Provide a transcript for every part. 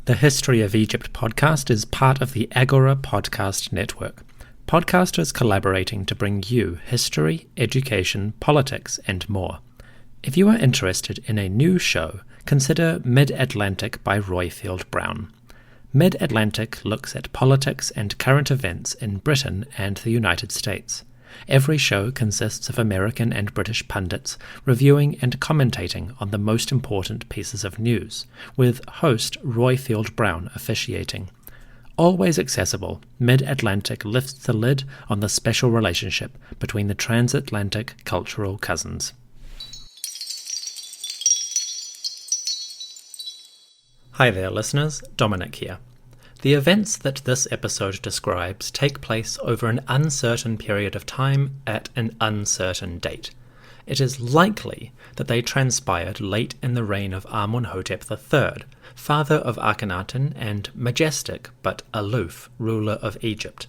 The History of Egypt podcast is part of the Agora podcast network. Podcasters collaborating to bring you history, education, politics, and more. If you are interested in a new show, consider Mid-Atlantic by Roifield Brown. Mid-Atlantic looks at politics and current events in Britain and the United States. Every show consists of American and British pundits reviewing and commentating on the most important pieces of news, with host Roifield Brown officiating. Always accessible, Mid-Atlantic lifts the lid on the special relationship between the transatlantic cultural cousins. Hi there, listeners. Dominic here. The events that this episode describes take place over an uncertain period of time at an uncertain date. It is likely that they transpired late in the reign of Amunhotep III, father of Akhenaten and majestic but aloof ruler of Egypt.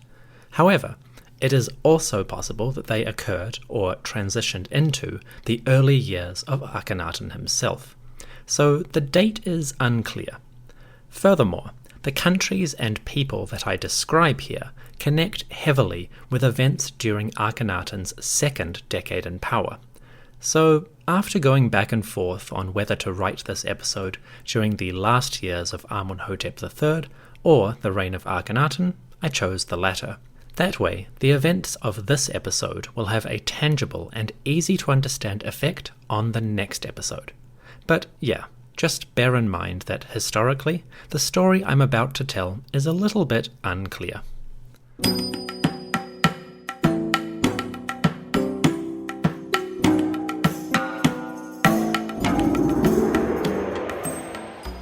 However, it is also possible that they occurred or transitioned into the early years of Akhenaten himself. So the date is unclear. Furthermore, the countries and people that I describe here connect heavily with events during Akhenaten's second decade in power. So, after going back and forth on whether to write this episode during the last years of Amunhotep III or the reign of Akhenaten, I chose the latter. That way, the events of this episode will have a tangible and easy-to-understand effect on the next episode. But yeah, just bear in mind that historically, the story I'm about to tell is a little bit unclear.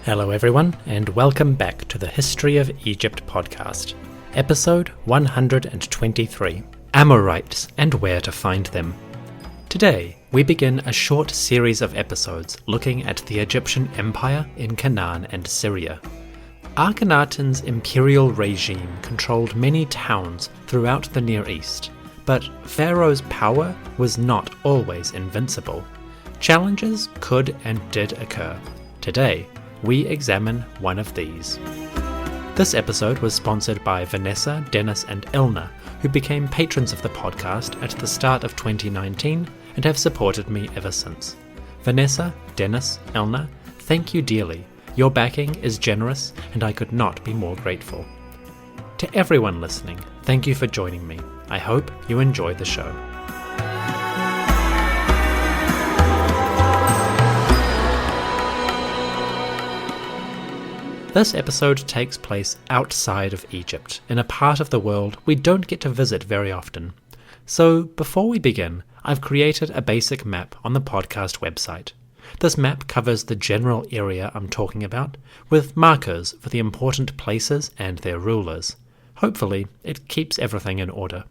Hello everyone, and welcome back to the History of Egypt podcast, episode 123, Amorites and Where to Find Them. Today, we begin a short series of episodes looking at the Egyptian Empire in Canaan and Syria. Akhenaten's imperial regime controlled many towns throughout the Near East, but Pharaoh's power was not always invincible. Challenges could and did occur. Today, we examine one of these. This episode was sponsored by Vanessa, Dennis, and Elna, who became patrons of the podcast at the start of 2019 and have supported me ever since. Vanessa, Dennis, Elna, thank you dearly. Your backing is generous, and I could not be more grateful. To everyone listening, thank you for joining me. I hope you enjoy the show. This episode takes place outside of Egypt, in a part of the world we don't get to visit very often. So, before we begin, I've created a basic map on the podcast website. This map covers the general area I'm talking about, with markers for the important places and their rulers. Hopefully, it keeps everything in order.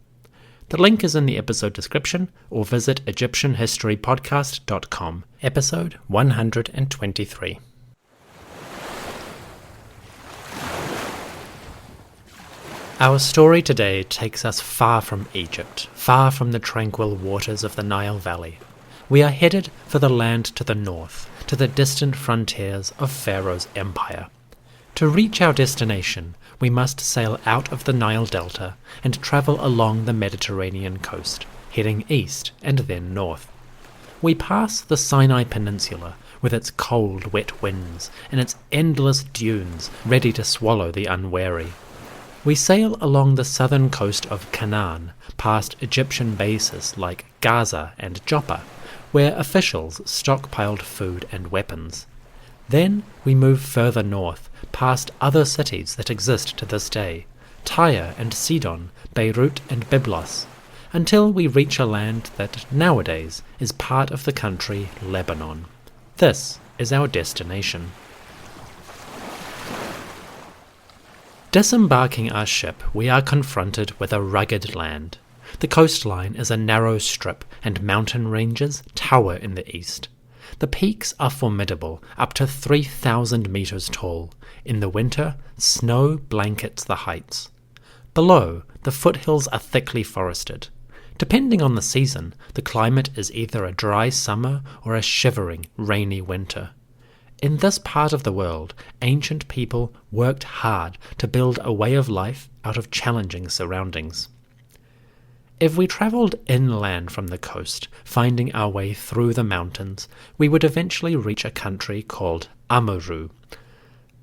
The link is in the episode description, or visit EgyptianHistoryPodcast.com, episode 123. Our story today takes us far from Egypt, far from the tranquil waters of the Nile Valley. We are headed for the land to the north, to the distant frontiers of Pharaoh's empire. To reach our destination, we must sail out of the Nile Delta and travel along the Mediterranean coast, heading east and then north. We pass the Sinai Peninsula with its cold, wet winds and its endless dunes ready to swallow the unwary. We sail along the southern coast of Canaan, past Egyptian bases like Gaza and Joppa, where officials stockpiled food and weapons. Then we move further north, past other cities that exist to this day, Tyre and Sidon, Beirut and Byblos, until we reach a land that nowadays is part of the country Lebanon. This is our destination. Disembarking our ship, we are confronted with a rugged land. The coastline is a narrow strip, and mountain ranges tower in the east. The peaks are formidable, up to 3,000 meters tall. In the winter, snow blankets the heights. Below, the foothills are thickly forested. Depending on the season, the climate is either a dry summer or a shivering, rainy winter. In this part of the world, ancient people worked hard to build a way of life out of challenging surroundings. If we travelled inland from the coast, finding our way through the mountains, we would eventually reach a country called Amurru.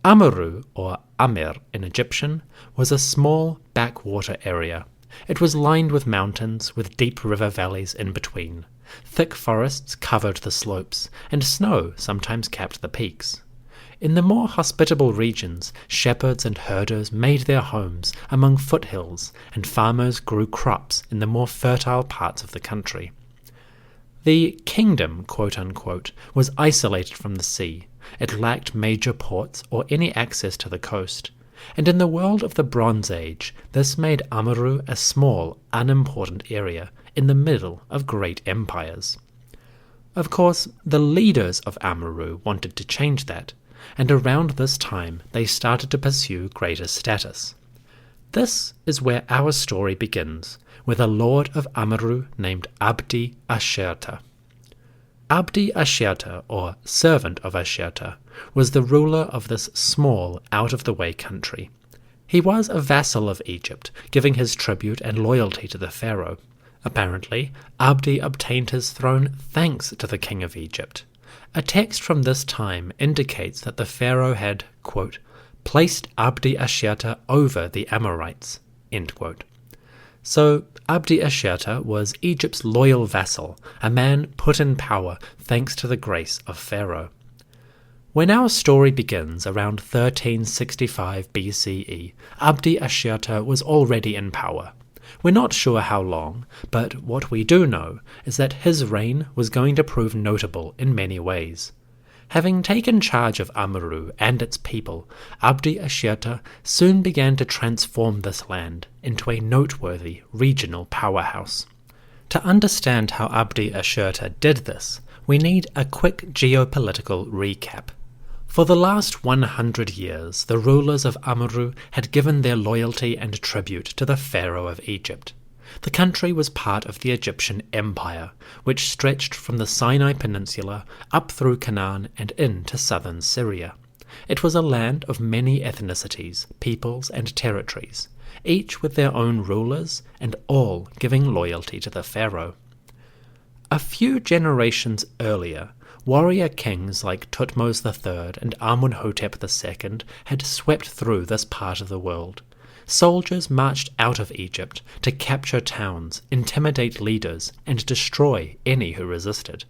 Amurru, or Amir in Egyptian, was a small backwater area. It was lined with mountains, with deep river valleys in between. Thick forests covered the slopes, and snow sometimes capped the peaks. In the more hospitable regions, shepherds and herders made their homes among foothills, and farmers grew crops in the more fertile parts of the country. The kingdom, quote-unquote, was isolated from the sea. It lacked major ports or any access to the coast. And in the world of the Bronze Age, this made Amurru a small, unimportant area in the middle of great empires. Of course, the leaders of Amurru wanted to change that, and around this time they started to pursue greater status. This is where our story begins, with a lord of Amurru named Abdi-Ashirta. Abdi-Ashirta, or servant of Ashirta, was the ruler of this small, out-of-the-way country. He was a vassal of Egypt, giving his tribute and loyalty to the pharaoh. Apparently, Abdi obtained his throne thanks to the king of Egypt. A text from this time indicates that the pharaoh had, quote, placed Abdi-Ashirta over the Amorites, end quote. So, Abdi-Ashirta was Egypt's loyal vassal, a man put in power thanks to the grace of Pharaoh. When our story begins around 1365 BCE, Abdi-Ashirta was already in power. We're not sure how long, but what we do know is that his reign was going to prove notable in many ways. Having taken charge of Amurru and its people, Abdi-Ashirta soon began to transform this land into a noteworthy regional powerhouse. To understand how Abdi-Ashirta did this, we need a quick geopolitical recap. For the last 100 years, the rulers of Amurru had given their loyalty and tribute to the pharaoh of Egypt. The country was part of the Egyptian Empire, which stretched from the Sinai Peninsula up through Canaan and into southern Syria. It was a land of many ethnicities, peoples, and territories, each with their own rulers and all giving loyalty to the pharaoh. A few generations earlier, warrior kings like Thutmose III and Amunhotep II had swept through this part of the world. Soldiers marched out of Egypt to capture towns, intimidate leaders, and destroy any who resisted.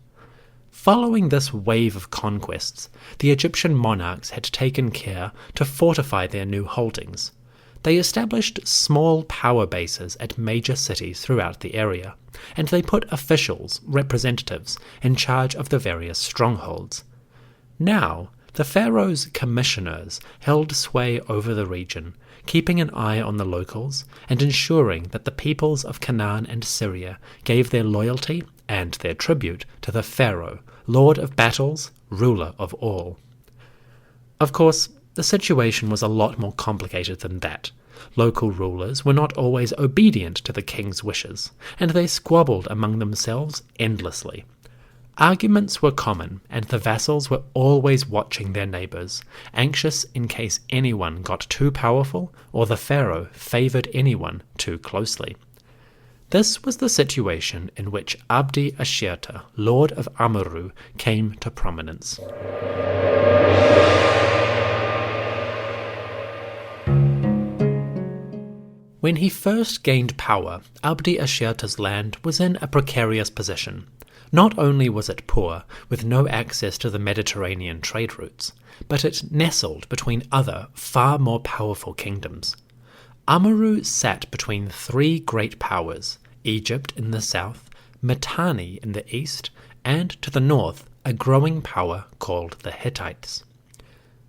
Following this wave of conquests, the Egyptian monarchs had taken care to fortify their new holdings. They established small power bases at major cities throughout the area, and they put officials, representatives, in charge of the various strongholds. Now, the pharaoh's commissioners held sway over the region, keeping an eye on the locals and ensuring that the peoples of Canaan and Syria gave their loyalty and their tribute to the pharaoh, lord of battles, ruler of all. Of course, the situation was a lot more complicated than that. Local rulers were not always obedient to the king's wishes, and they squabbled among themselves endlessly. Arguments were common, and the vassals were always watching their neighbours, anxious in case anyone got too powerful or the pharaoh favoured anyone too closely. This was the situation in which Abdi-Ashirta, lord of Amurru, came to prominence. When he first gained power, Abdi-Ashirta's land was in a precarious position. Not only was it poor, with no access to the Mediterranean trade routes, but it nestled between other, far more powerful kingdoms. Amurru sat between three great powers, Egypt in the south, Mitanni in the east, and to the north, a growing power called the Hittites.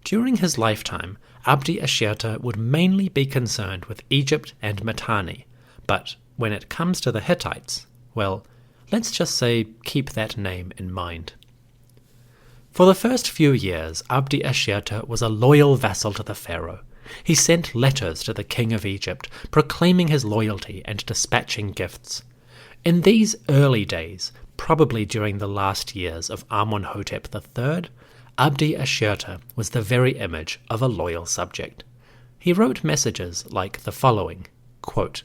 During his lifetime, Abdi-Ashirta would mainly be concerned with Egypt and Mitanni, but when it comes to the Hittites, well, let's just say keep that name in mind. For the first few years, Abdi-Ashirta was a loyal vassal to the pharaoh. He sent letters to the king of Egypt, proclaiming his loyalty and dispatching gifts. In these early days, probably during the last years of Amunhotep III, Abdi-Ashirta was the very image of a loyal subject. He wrote messages like the following, quote,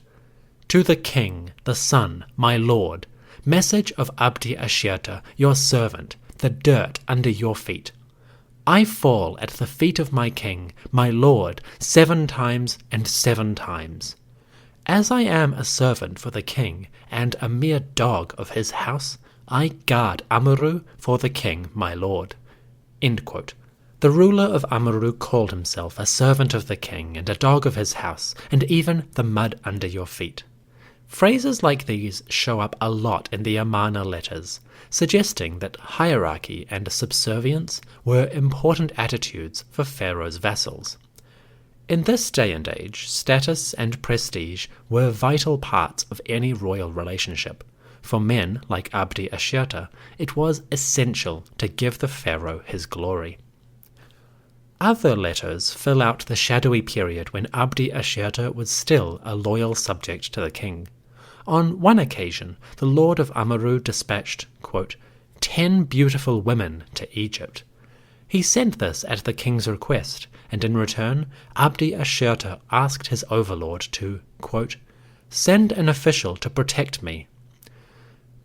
"To the king, the sun, my lord, message of Abdi-Ashirta, your servant, the dirt under your feet. I fall at the feet of my king, my lord, 7 times and 7 times. As I am a servant for the king and a mere dog of his house, I guard Amurru for the king, my lord." End quote. The ruler of Amurru called himself a servant of the king and a dog of his house, and even the mud under your feet. Phrases like these show up a lot in the Amarna letters, suggesting that hierarchy and subservience were important attitudes for Pharaoh's vassals. In this day and age, status and prestige were vital parts of any royal relationship. For men like Abdi-Ashirta, it was essential to give the pharaoh his glory. Other letters fill out the shadowy period when Abdi-Ashirta was still a loyal subject to the king. On one occasion, the lord of Amurru dispatched, quote, 10 beautiful women to Egypt. He sent this at the king's request, and in return, Abdi-Ashirta asked his overlord to, quote, send an official to protect me.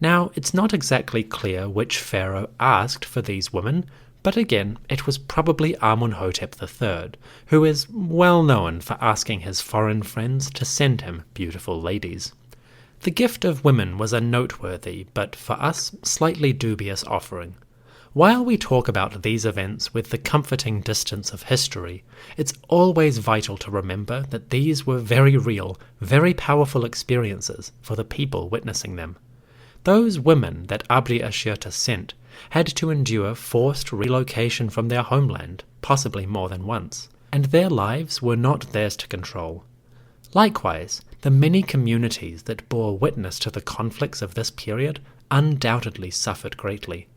Now, it's not exactly clear which pharaoh asked for these women, but again, it was probably Amunhotep III, who is well known for asking his foreign friends to send him beautiful ladies. The gift of women was a noteworthy, but for us, slightly dubious offering. While we talk about these events with the comforting distance of history, it's always vital to remember that these were very real, very powerful experiences for the people witnessing them. Those women that Abdi-Ashirta sent had to endure forced relocation from their homeland, possibly more than once, and their lives were not theirs to control. Likewise, the many communities that bore witness to the conflicts of this period undoubtedly suffered greatly.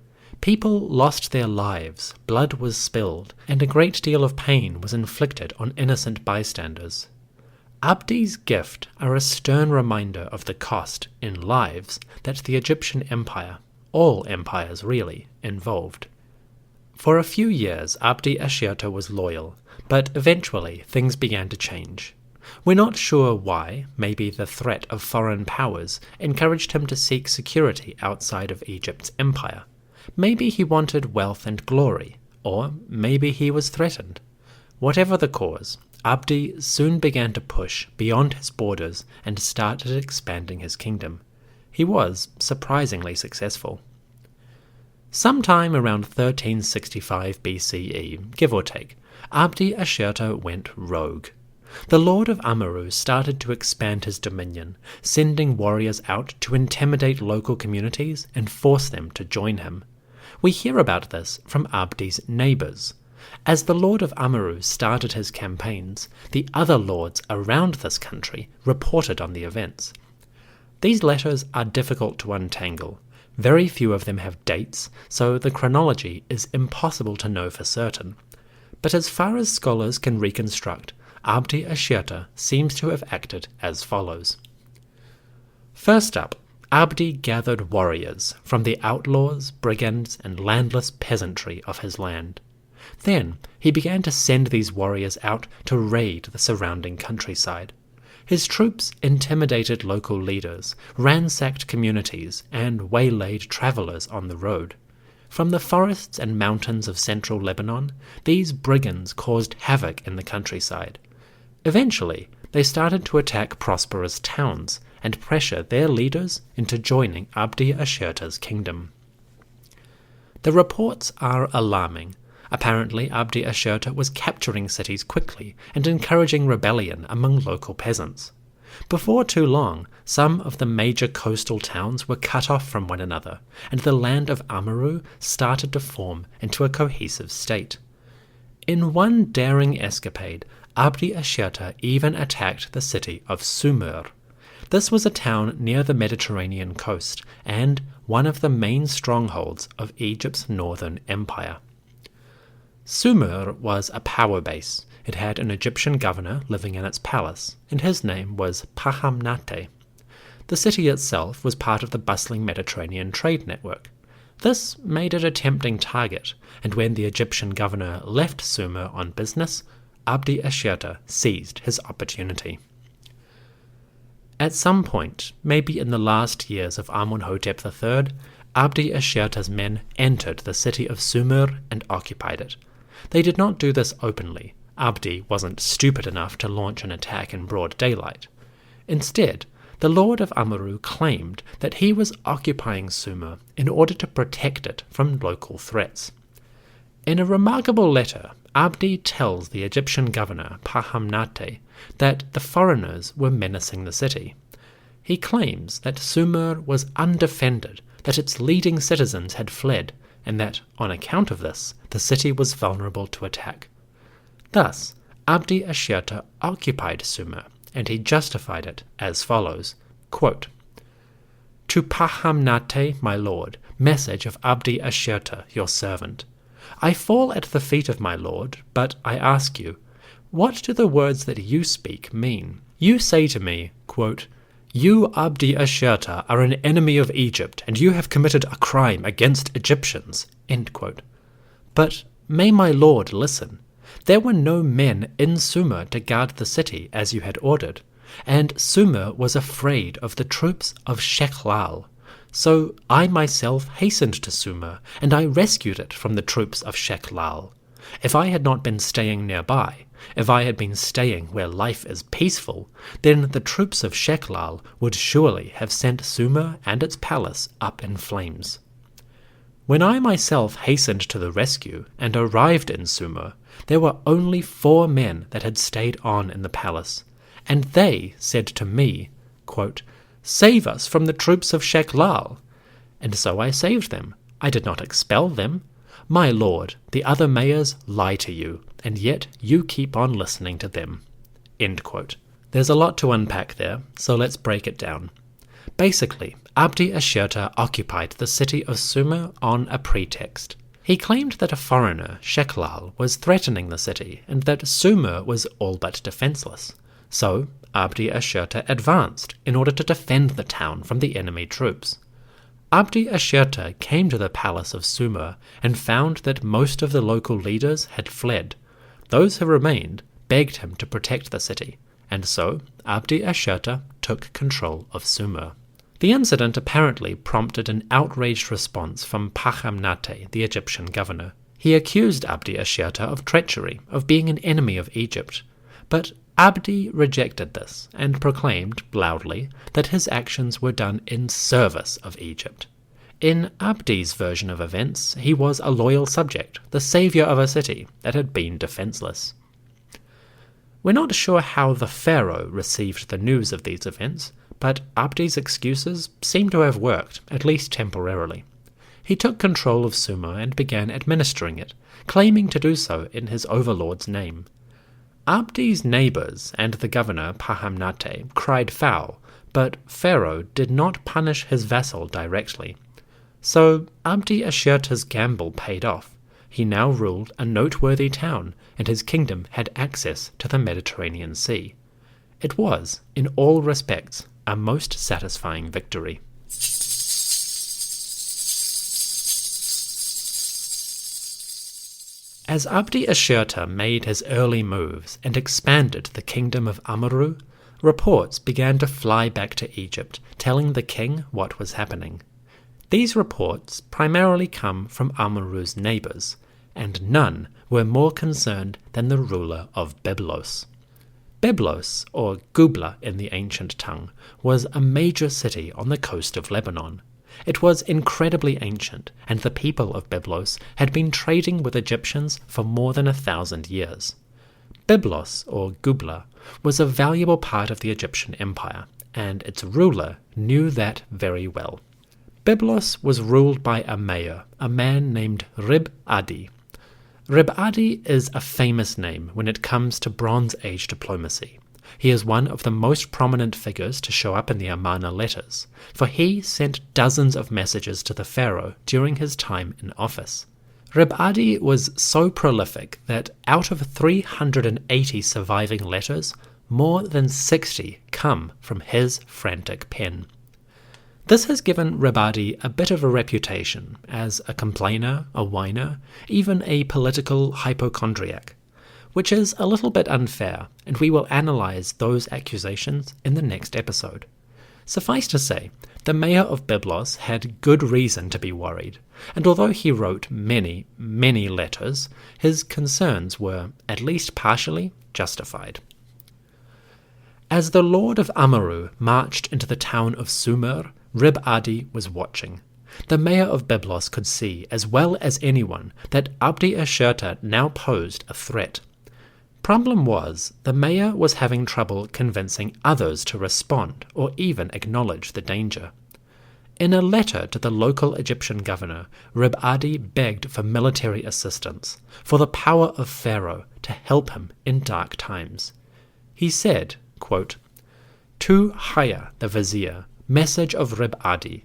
People lost their lives, blood was spilled, and a great deal of pain was inflicted on innocent bystanders. Abdi's gift are a stern reminder of the cost, in lives, that the Egyptian empire, all empires really, involved. For a few years Abdi-Ashirta was loyal, but eventually things began to change. We're not sure why. Maybe the threat of foreign powers encouraged him to seek security outside of Egypt's empire. Maybe he wanted wealth and glory, or maybe he was threatened. Whatever the cause, Abdi soon began to push beyond his borders and started expanding his kingdom. He was surprisingly successful. Sometime around 1365 BCE, give or take, Abdi-Ashirta went rogue. The lord of Amurru started to expand his dominion, sending warriors out to intimidate local communities and force them to join him. We hear about this from Abdi's neighbours. As the lord of Amurru started his campaigns, the other lords around this country reported on the events. These letters are difficult to untangle. Very few of them have dates, so the chronology is impossible to know for certain. But as far as scholars can reconstruct, Abdi-Ashirta seems to have acted as follows. First up, Abdi gathered warriors from the outlaws, brigands, and landless peasantry of his land. Then he began to send these warriors out to raid the surrounding countryside. His troops intimidated local leaders, ransacked communities, and waylaid travellers on the road. From the forests and mountains of central Lebanon, these brigands caused havoc in the countryside. Eventually, they started to attack prosperous towns and pressure their leaders into joining Abdi-Ashirta's kingdom. The reports are alarming. Apparently, Abdi-Ashirta was capturing cities quickly and encouraging rebellion among local peasants. Before too long, some of the major coastal towns were cut off from one another, and the land of Amurru started to form into a cohesive state. In one daring escapade, Abdi-Ashirta even attacked the city of Sumer. This was a town near the Mediterranean coast, and one of the main strongholds of Egypt's northern empire. Sumer was a power base. It had an Egyptian governor living in its palace, and his name was Pahamnate. The city itself was part of the bustling Mediterranean trade network. This made it a tempting target, and when the Egyptian governor left Sumer on business, Abdi-Ashirta seized his opportunity. At some point, maybe in the last years of Amunhotep III, Abdi-Ashirta's men entered the city of Sumer and occupied it. They did not do this openly. Abdi wasn't stupid enough to launch an attack in broad daylight. Instead, the Lord of Amurru claimed that he was occupying Sumer in order to protect it from local threats. In a remarkable letter, Abdi tells the Egyptian governor Pahamnate that the foreigners were menacing the city. He claims that Sumer was undefended, that its leading citizens had fled, and that, on account of this, the city was vulnerable to attack. Thus, Abdi-Ashirta occupied Sumer, and he justified it as follows, quote, "To Pahamnate, my lord, message of Abdi-Ashirta, your servant. I fall at the feet of my lord, but I ask you, what do the words that you speak mean? You say to me, quote, 'You, Abdi-Ashirta, are an enemy of Egypt, and you have committed a crime against Egyptians.' End quote. But may my lord listen. There were no men in Sumer to guard the city as you had ordered, and Sumer was afraid of the troops of Shechlal. So I myself hastened to Sumer, and I rescued it from the troops of Shechlal. If I had not been staying nearby, if I had been staying where life is peaceful, then the troops of Shechlal would surely have sent Sumer and its palace up in flames. When I myself hastened to the rescue and arrived in Sumer, there were only 4 men that had stayed on in the palace, and they said to me, quote, 'Save us from the troops of Shechlal.' And so I saved them. I did not expel them. My lord, the other mayors lie to you, and yet you keep on listening to them." End quote. There's a lot to unpack there, so let's break it down. Basically, Abdi-Ashirta occupied the city of Sumer on a pretext. He claimed that a foreigner, Shechlal, was threatening the city, and that Sumer was all but defenseless. So, Abdi-Ashirta advanced in order to defend the town from the enemy troops. Abdi-Ashirta came to the palace of Sumer and found that most of the local leaders had fled. Those who remained begged him to protect the city, and so Abdi-Ashirta took control of Sumer. The incident apparently prompted an outraged response from Pahamnate, the Egyptian governor. He accused Abdi-Ashirta of treachery, of being an enemy of Egypt. But Abdi rejected this and proclaimed loudly that his actions were done in service of Egypt. In Abdi's version of events, he was a loyal subject, the savior of a city that had been defenseless. We're not sure how the pharaoh received the news of these events, but Abdi's excuses seem to have worked, at least temporarily. He took control of Sumer and began administering it, claiming to do so in his overlord's name. Abdi's neighbours and the governor Pahamnate cried foul, but Pharaoh did not punish his vassal directly. So Abdi-Ashirta's gamble paid off. He now ruled a noteworthy town, and his kingdom had access to the Mediterranean Sea. It was, in all respects, a most satisfying victory. As Abdi-Ashirta made his early moves and expanded the kingdom of Amurru, reports began to fly back to Egypt, telling the king what was happening. These reports primarily come from Amurru's neighbours, and none were more concerned than the ruler of Byblos. Byblos, or Gubla in the ancient tongue, was a major city on the coast of Lebanon. It was incredibly ancient, and the people of Byblos had been trading with Egyptians for more than 1,000 years. Byblos, or Gubla, was a valuable part of the Egyptian empire, and its ruler knew that very well. Byblos was ruled by a mayor, a man named Rib-Adi. Rib-Adi is a famous name when it comes to Bronze Age diplomacy. He is one of the most prominent figures to show up in the Amarna letters, for he sent dozens of messages to the pharaoh during his time in office. Rib-Adi was so prolific that out of 380 surviving letters, more than 60 come from his frantic pen. This has given Rebadi a bit of a reputation as a complainer, a whiner, even a political hypochondriac, which is a little bit unfair, and we will analyse those accusations in the next episode. Suffice to say, the mayor of Byblos had good reason to be worried, and although he wrote many, many letters, his concerns were, at least partially, justified. As the Lord of Amurru marched into the town of Sumer, Rib-Adi was watching. The mayor of Byblos could see, as well as anyone, that Abdi-Ashirta now posed a threat. Problem was, the mayor was having trouble convincing others to respond or even acknowledge the danger. In a letter to the local Egyptian governor, Rib-Adi begged for military assistance, for the power of Pharaoh to help him in dark times. He said, quote, "To Haya the vizier, message of Rib-Adi,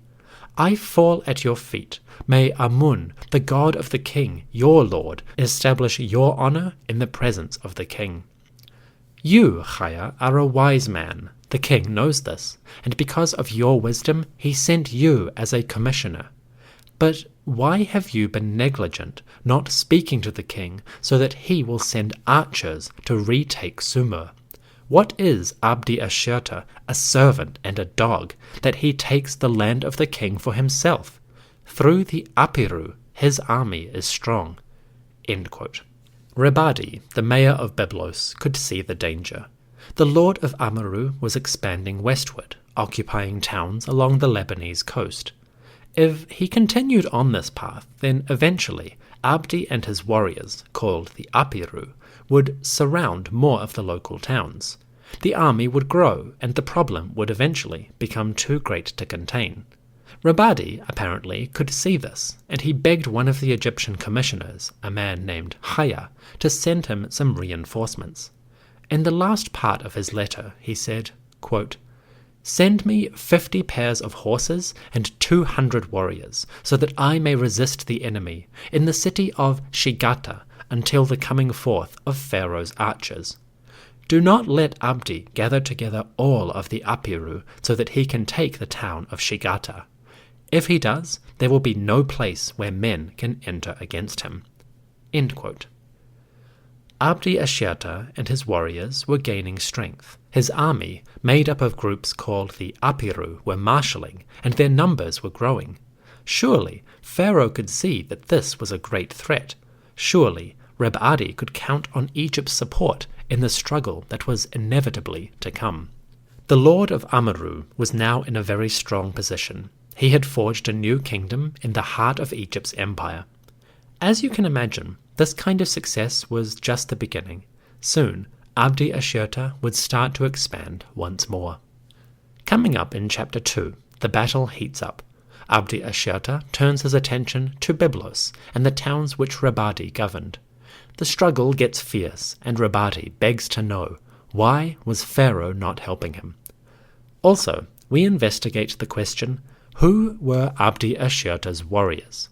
I fall at your feet. May Amun, the god of the king, your lord, establish your honor in the presence of the king. You, Haya, are a wise man. The king knows this, and because of your wisdom he sent you as a commissioner. But why have you been negligent, not speaking to the king, so that he will send archers to retake Sumer? What is Abdi-Ashirta, a servant and a dog, that he takes the land of the king for himself? Through the Apiru, his army is strong." End quote. Rib-Adi, the mayor of Byblos, could see the danger. The lord of Amurru was expanding westward, occupying towns along the Lebanese coast. If he continued on this path, then eventually Abdi and his warriors, called the Apiru, would surround more of the local towns. The army would grow, and the problem would eventually become too great to contain. Rib-Adi apparently could see this, and he begged one of the Egyptian commissioners, a man named Haya, to send him some reinforcements. In the last part of his letter, he said, quote, "Send me 50 pairs of horses and 200 warriors, so that I may resist the enemy in the city of Shigata until the coming forth of Pharaoh's archers. Do not let Abdi gather together all of the Apiru so that he can take the town of Shigata. If he does, there will be no place where men can enter against him." End quote. Abdi-Ashirta and his warriors were gaining strength. His army, made up of groups called the Apiru, were marshalling, and their numbers were growing. Surely Pharaoh could see that this was a great threat. Surely Rib-Adi could count on Egypt's support in the struggle that was inevitably to come. The lord of Amurru was now in a very strong position. He had forged a new kingdom in the heart of Egypt's empire. As you can imagine, this kind of success was just the beginning. Soon, Abdi-Ashirta would start to expand once more. Coming up in Chapter 2, the battle heats up. Abdi-Ashirta turns his attention to Byblos and the towns which Rib-Adi governed. The struggle gets fierce, and Rib-Adi begs to know, why was Pharaoh not helping him? Also, we investigate the question, who were Abdi-Ashirta's warriors?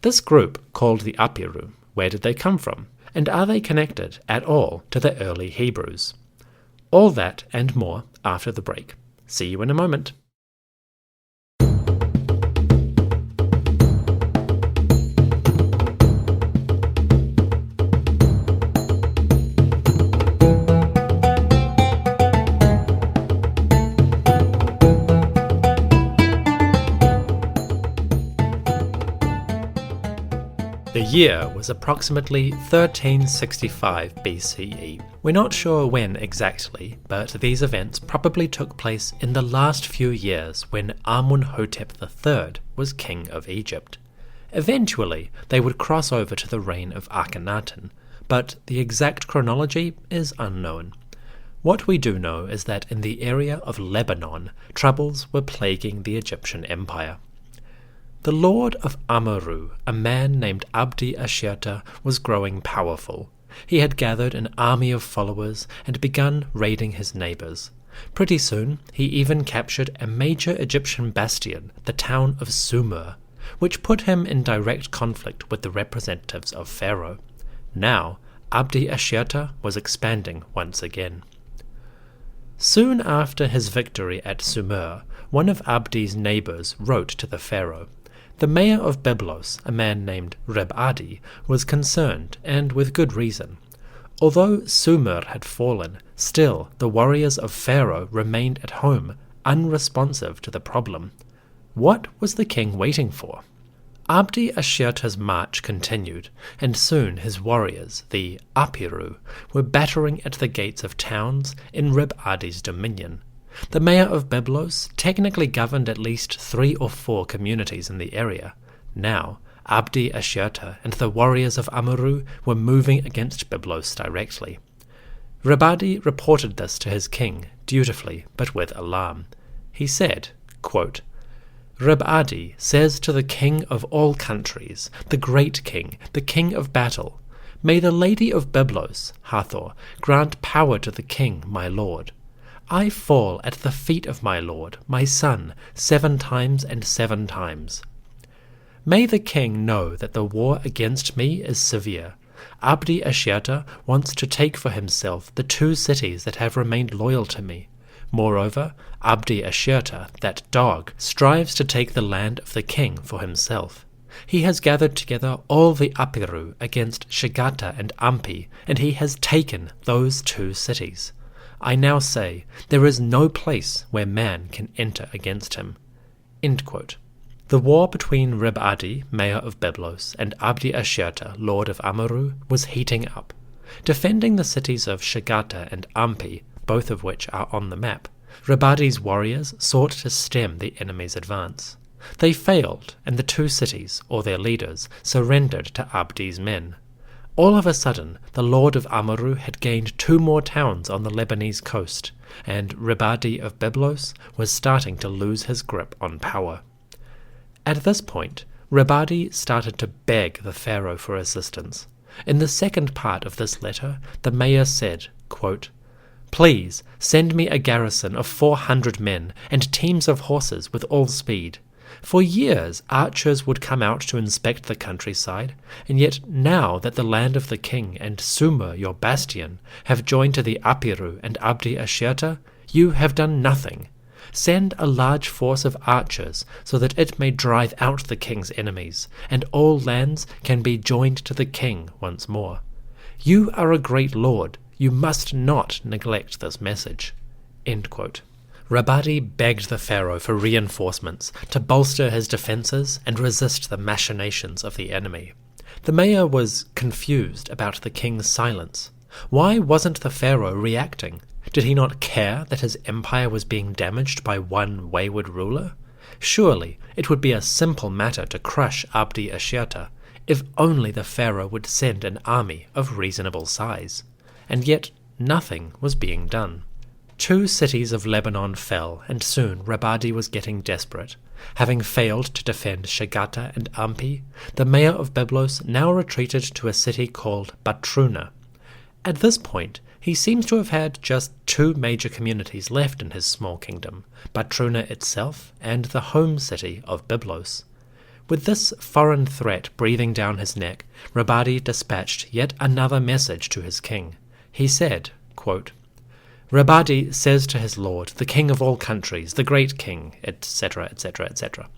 This group, called the Apiru, where did they come from? And are they connected at all to the early Hebrews? All that and more after the break. See you in a moment. The year was approximately 1365 BCE. We're not sure when exactly, but these events probably took place in the last few years when Amunhotep III was king of Egypt. Eventually, they would cross over to the reign of Akhenaten, but the exact chronology is unknown. What we do know is that in the area of Lebanon, troubles were plaguing the Egyptian empire. The lord of Amurru, a man named Abdi-Ashirta, was growing powerful. He had gathered an army of followers and begun raiding his neighbors. Pretty soon, he even captured a major Egyptian bastion, the town of Sumer, which put him in direct conflict with the representatives of Pharaoh. Now, Abdi-Ashirta was expanding once again. Soon after his victory at Sumer, one of Abdi's neighbors wrote to the pharaoh. The mayor of Byblos, a man named Reb-Adi, was concerned, and with good reason. Although Sumer had fallen, still the warriors of Pharaoh remained at home, unresponsive to the problem. What was the king waiting for? Abdi-Ashirta's march continued, and soon his warriors, the Apirru, were battering at the gates of towns in Reb-Adi's dominion. The mayor of Byblos technically governed at least 3 or 4 communities in the area. Now, Abdi-Ashirta and the warriors of Amurru were moving against Byblos directly. Reb-Adi reported this to his king, dutifully but with alarm. He said, quote, Reb-Adi says to the king of all countries, the great king, the king of battle, may the lady of Byblos, Hathor, grant power to the king, my lord. I fall at the feet of my lord, my son, 7 times and 7 times. May the king know that the war against me is severe. Abdi-Ashirta wants to take for himself the 2 cities that have remained loyal to me. Moreover, Abdi-Ashirta, that dog, strives to take the land of the king for himself. He has gathered together all the Apirru against Shigata and Ampi, and he has taken those 2 cities. I now say, there is no place where man can enter against him. End quote. The war between Reb-Adi, mayor of Byblos, and Abdi-Ashirta, lord of Amurru, was heating up. Defending the cities of Shigata and Ampi, both of which are on the map, Reb-Adi's warriors sought to stem the enemy's advance. They failed, and the 2 cities, or their leaders, surrendered to Abdi's men. All of a sudden, the lord of Amurru had gained 2 more towns on the Lebanese coast, and Reb-Adi of Byblos was starting to lose his grip on power. At this point, Reb-Adi started to beg the pharaoh for assistance. In the second part of this letter, the mayor said, quote, Please send me a garrison of 400 men and teams of horses with all speed. For years archers would come out to inspect the countryside, and yet now that the land of the king and Sumer, your bastion, have joined to the Apirru and Abdi-Ashirta, you have done nothing. Send a large force of archers so that it may drive out the king's enemies, and all lands can be joined to the king once more. You are a great lord. You must not neglect this message. End quote. Reb-Adi begged the pharaoh for reinforcements to bolster his defences and resist the machinations of the enemy. The mayor was confused about the king's silence. Why wasn't the pharaoh reacting? Did he not care that his empire was being damaged by one wayward ruler? Surely it would be a simple matter to crush Abdi-Ashirta, if only the pharaoh would send an army of reasonable size. And yet nothing was being done. 2 cities of Lebanon fell, and soon Reb-Adi was getting desperate. Having failed to defend Shigata and Ampi, the mayor of Byblos now retreated to a city called Batruna. At this point, he seems to have had just 2 major communities left in his small kingdom, Batruna itself and the home city of Byblos. With this foreign threat breathing down his neck, Reb-Adi dispatched yet another message to his king. He said, quote, Reb-Adi says to his lord, the king of all countries, the great king, etc., etc., etc.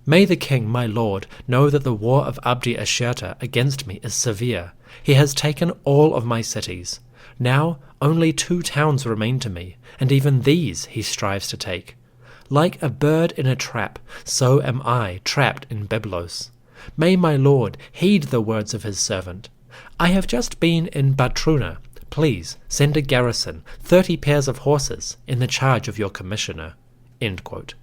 May the king, my lord, know that the war of Abdi-Ashirta against me is severe. He has taken all of my cities. Now only 2 towns remain to me, and even these he strives to take. Like a bird in a trap, so am I trapped in Byblos. May my lord heed the words of his servant. I have just been in Batruna. Please send a garrison, 30 pairs of horses, in the charge of your commissioner. End quote.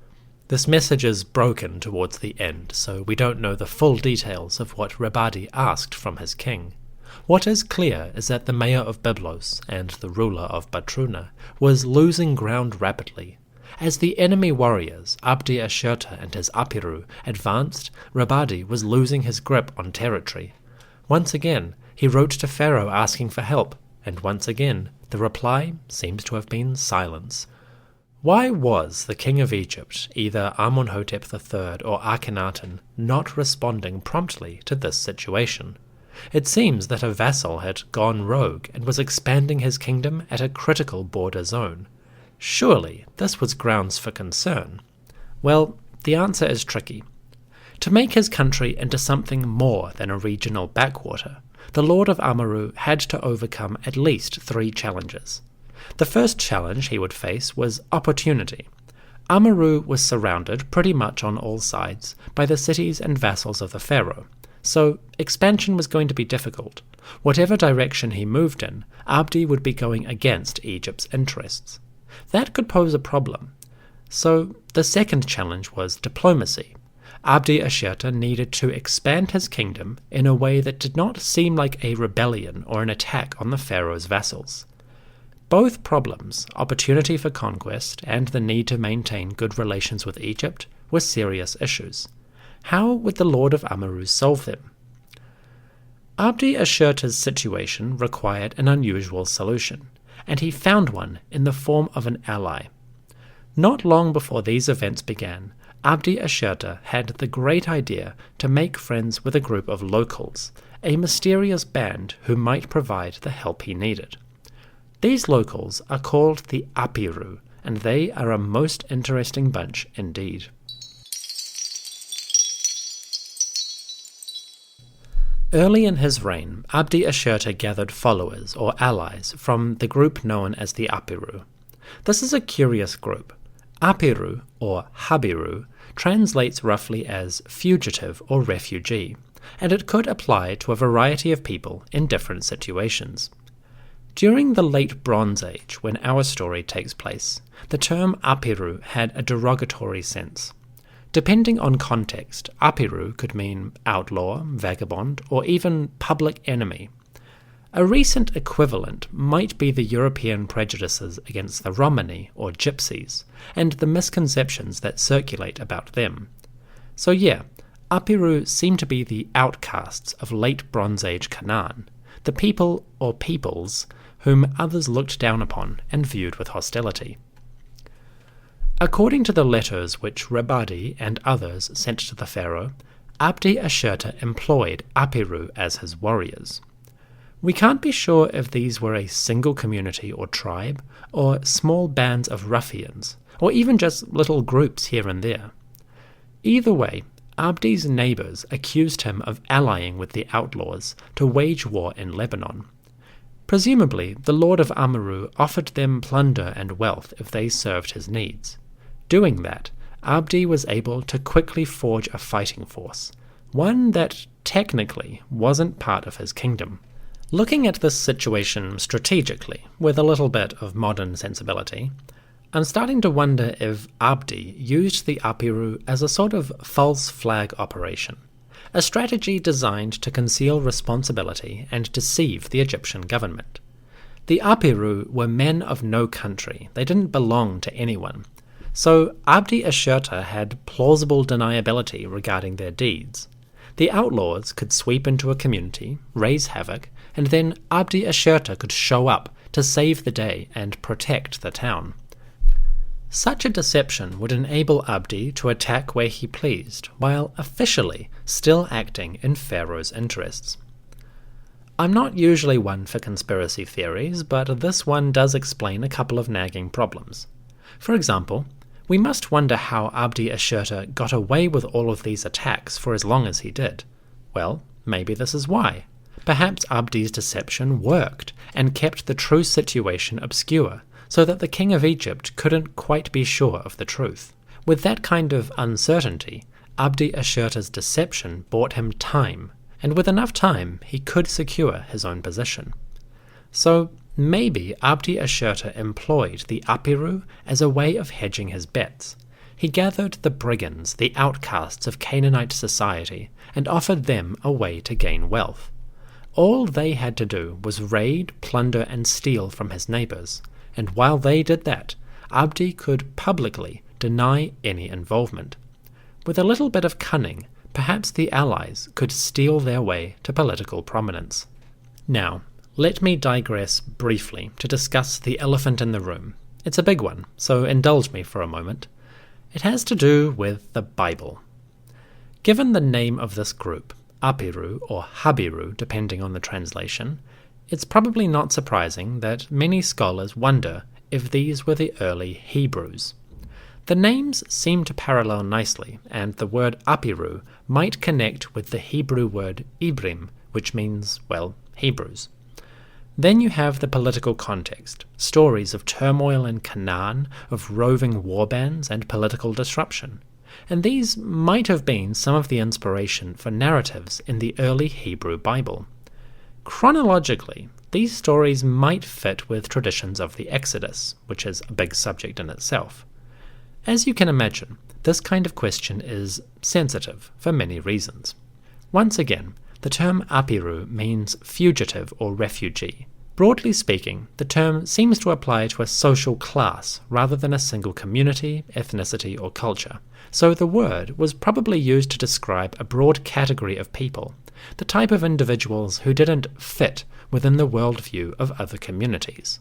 This message is broken towards the end, so we don't know the full details of what Reb-Adi asked from his king. What is clear is that the mayor of Byblos and the ruler of Batruna was losing ground rapidly. As the enemy warriors, Abdi-Ashirta and his Apirru, advanced, Reb-Adi was losing his grip on territory. Once again, he wrote to Pharaoh asking for help, and once again, the reply seems to have been silence. Why was the king of Egypt, either Amunhotep III or Akhenaten, not responding promptly to this situation? It seems that a vassal had gone rogue and was expanding his kingdom at a critical border zone. Surely this was grounds for concern. Well, the answer is tricky. To make his country into something more than a regional backwater, the Lord of Amurru had to overcome at least 3 challenges. The first challenge he would face was opportunity. Amurru was surrounded pretty much on all sides by the cities and vassals of the pharaoh, so expansion was going to be difficult. Whatever direction he moved in, Abdi would be going against Egypt's interests. That could pose a problem. So the second challenge was diplomacy. Abdi-Ashirta needed to expand his kingdom in a way that did not seem like a rebellion or an attack on the pharaoh's vassals. Both problems, opportunity for conquest and the need to maintain good relations with Egypt, were serious issues. How would the Lord of Amurru solve them? Abdi-Ashirta's situation required an unusual solution, and he found one in the form of an ally. Not long before these events began, Abdi-Ashirta had the great idea to make friends with a group of locals, a mysterious band who might provide the help he needed. These locals are called the Apirru, and they are a most interesting bunch indeed. Early in his reign, Abdi-Ashirta gathered followers or allies from the group known as the Apirru. This is a curious group. Apirru, or Habiru, translates roughly as fugitive or refugee, and it could apply to a variety of people in different situations. During the Late Bronze Age, when our story takes place, the term Apirru had a derogatory sense. Depending on context, Apirru could mean outlaw, vagabond, or even public enemy. A recent equivalent might be the European prejudices against the Romani, or gypsies, and the misconceptions that circulate about them. So yeah, Apirru seem to be the outcasts of Late Bronze Age Canaan, the people or peoples whom others looked down upon and viewed with hostility. According to the letters which Rabadi and others sent to the pharaoh, Abdi-Ashirta employed Apirru as his warriors. We can't be sure if these were a single community or tribe, or small bands of ruffians, or even just little groups here and there. Either way, Abdi's neighbors accused him of allying with the outlaws to wage war in Lebanon. Presumably, the Lord of Amurru offered them plunder and wealth if they served his needs. Doing that, Abdi was able to quickly forge a fighting force, one that technically wasn't part of his kingdom. Looking at this situation strategically, with a little bit of modern sensibility, I'm starting to wonder if Abdi used the Apirru as a sort of false flag operation, a strategy designed to conceal responsibility and deceive the Egyptian government. The Apirru were men of no country, they didn't belong to anyone, so Abdi-Ashirta had plausible deniability regarding their deeds. The outlaws could sweep into a community, raise havoc, and then Abdi-Ashirta could show up to save the day and protect the town. Such a deception would enable Abdi to attack where he pleased, while officially still acting in Pharaoh's interests. I'm not usually one for conspiracy theories, but this one does explain a couple of nagging problems. For example, we must wonder how Abdi-Ashirta got away with all of these attacks for as long as he did. Well, maybe this is why. Perhaps Abdi's deception worked and kept the true situation obscure, so that the king of Egypt couldn't quite be sure of the truth. With that kind of uncertainty, Abdi-Ashirta's deception bought him time, and with enough time he could secure his own position. So maybe Abdi-Ashirta employed the Apirru as a way of hedging his bets. He gathered the brigands, the outcasts of Canaanite society, and offered them a way to gain wealth. All they had to do was raid, plunder, and steal from his neighbors, and while they did that, Abdi could publicly deny any involvement. With a little bit of cunning, perhaps the allies could steal their way to political prominence. Now, let me digress briefly to discuss the elephant in the room. It's a big one, so indulge me for a moment. It has to do with the Bible. Given the name of this group, Apirru or Habiru depending on the translation, it's probably not surprising that many scholars wonder if these were the early Hebrews. The names seem to parallel nicely, and the word Apirru might connect with the Hebrew word Ibrim, which means, well, Hebrews. Then you have the political context, stories of turmoil in Canaan, of roving warbands and political disruption. And these might have been some of the inspiration for narratives in the early Hebrew Bible. Chronologically, these stories might fit with traditions of the Exodus, which is a big subject in itself. As you can imagine, this kind of question is sensitive for many reasons. Once again, the term Apirru means fugitive or refugee. Broadly speaking, the term seems to apply to a social class rather than a single community, ethnicity, or culture. So the word was probably used to describe a broad category of people, the type of individuals who didn't fit within the worldview of other communities.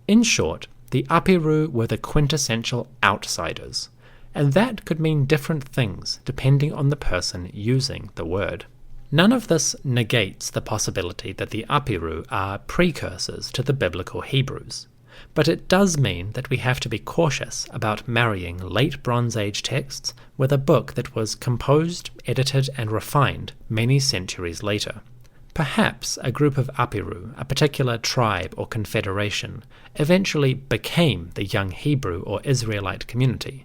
In short, the Apirru were the quintessential outsiders, and that could mean different things depending on the person using the word. None of this negates the possibility that the Apirru are precursors to the biblical Hebrews, but it does mean that we have to be cautious about marrying late Bronze Age texts with a book that was composed, edited, and refined many centuries later. Perhaps a group of Apirru, a particular tribe or confederation, eventually became the young Hebrew or Israelite community.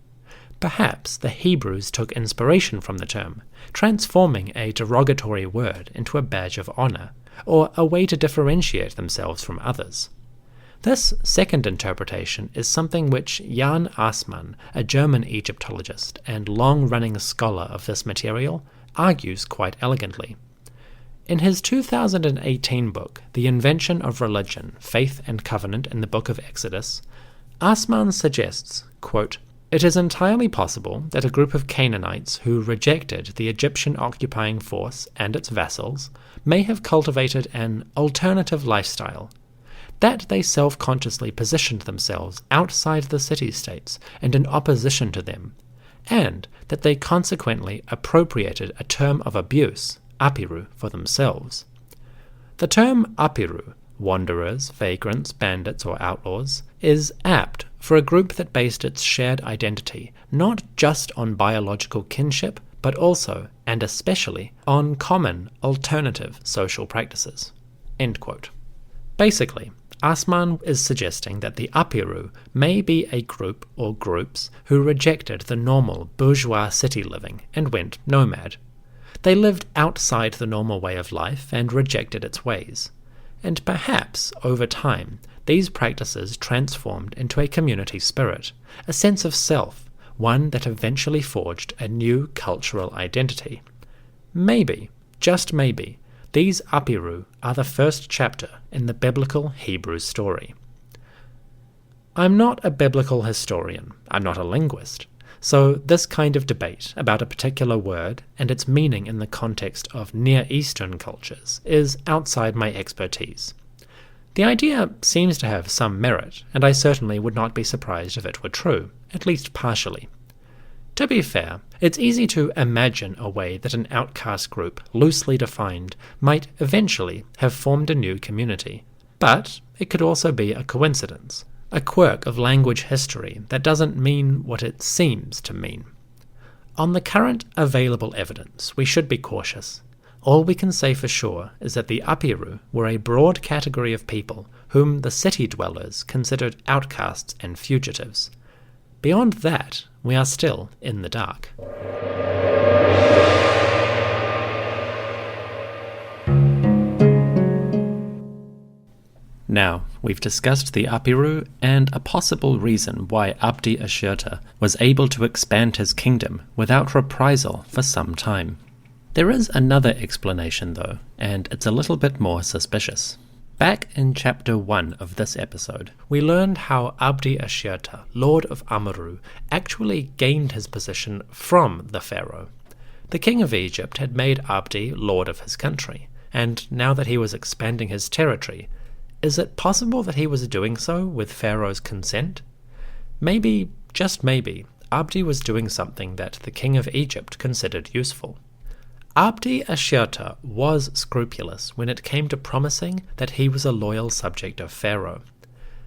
Perhaps the Hebrews took inspiration from the term, transforming a derogatory word into a badge of honor, or a way to differentiate themselves from others. This second interpretation is something which Jan Assmann, a German Egyptologist and long-running scholar of this material, argues quite elegantly. In his 2018 book, The Invention of Religion, Faith and Covenant in the Book of Exodus, Assmann suggests, quote, "It is entirely possible that a group of Canaanites who rejected the Egyptian occupying force and its vassals may have cultivated an alternative lifestyle, that they self-consciously positioned themselves outside the city-states and in opposition to them, and that they consequently appropriated a term of abuse, Apirru, for themselves. The term Apirru, wanderers, vagrants, bandits, or outlaws, is apt for a group that based its shared identity not just on biological kinship, but also, and especially, on common, alternative social practices." End quote. Basically, Assmann is suggesting that the Apirru may be a group or groups who rejected the normal bourgeois city living and went nomad. They lived outside the normal way of life and rejected its ways. And perhaps, over time, these practices transformed into a community spirit, a sense of self, one that eventually forged a new cultural identity. Maybe, just maybe, these Apirru are the first chapter in the biblical Hebrew story. I'm not a biblical historian, I'm not a linguist, so this kind of debate about a particular word and its meaning in the context of Near Eastern cultures is outside my expertise. The idea seems to have some merit, and I certainly would not be surprised if it were true, at least partially. To be fair, it's easy to imagine a way that an outcast group, loosely defined, might eventually have formed a new community. But it could also be a coincidence, a quirk of language history that doesn't mean what it seems to mean. On the current available evidence, we should be cautious. All we can say for sure is that the Apirru were a broad category of people whom the city dwellers considered outcasts and fugitives. Beyond that, we are still in the dark. Now, we've discussed the Apirru and a possible reason why Abdi-Ashirta was able to expand his kingdom without reprisal for some time. There is another explanation though, and it's a little bit more suspicious. Back in chapter 1 of this episode, we learned how Abdi-Ashirta, Lord of Amurru, actually gained his position from the pharaoh. The king of Egypt had made Abdi lord of his country, and now that he was expanding his territory, is it possible that he was doing so with Pharaoh's consent? Maybe, just maybe, Abdi was doing something that the king of Egypt considered useful. Abdi-Ashirta was scrupulous when it came to promising that he was a loyal subject of Pharaoh.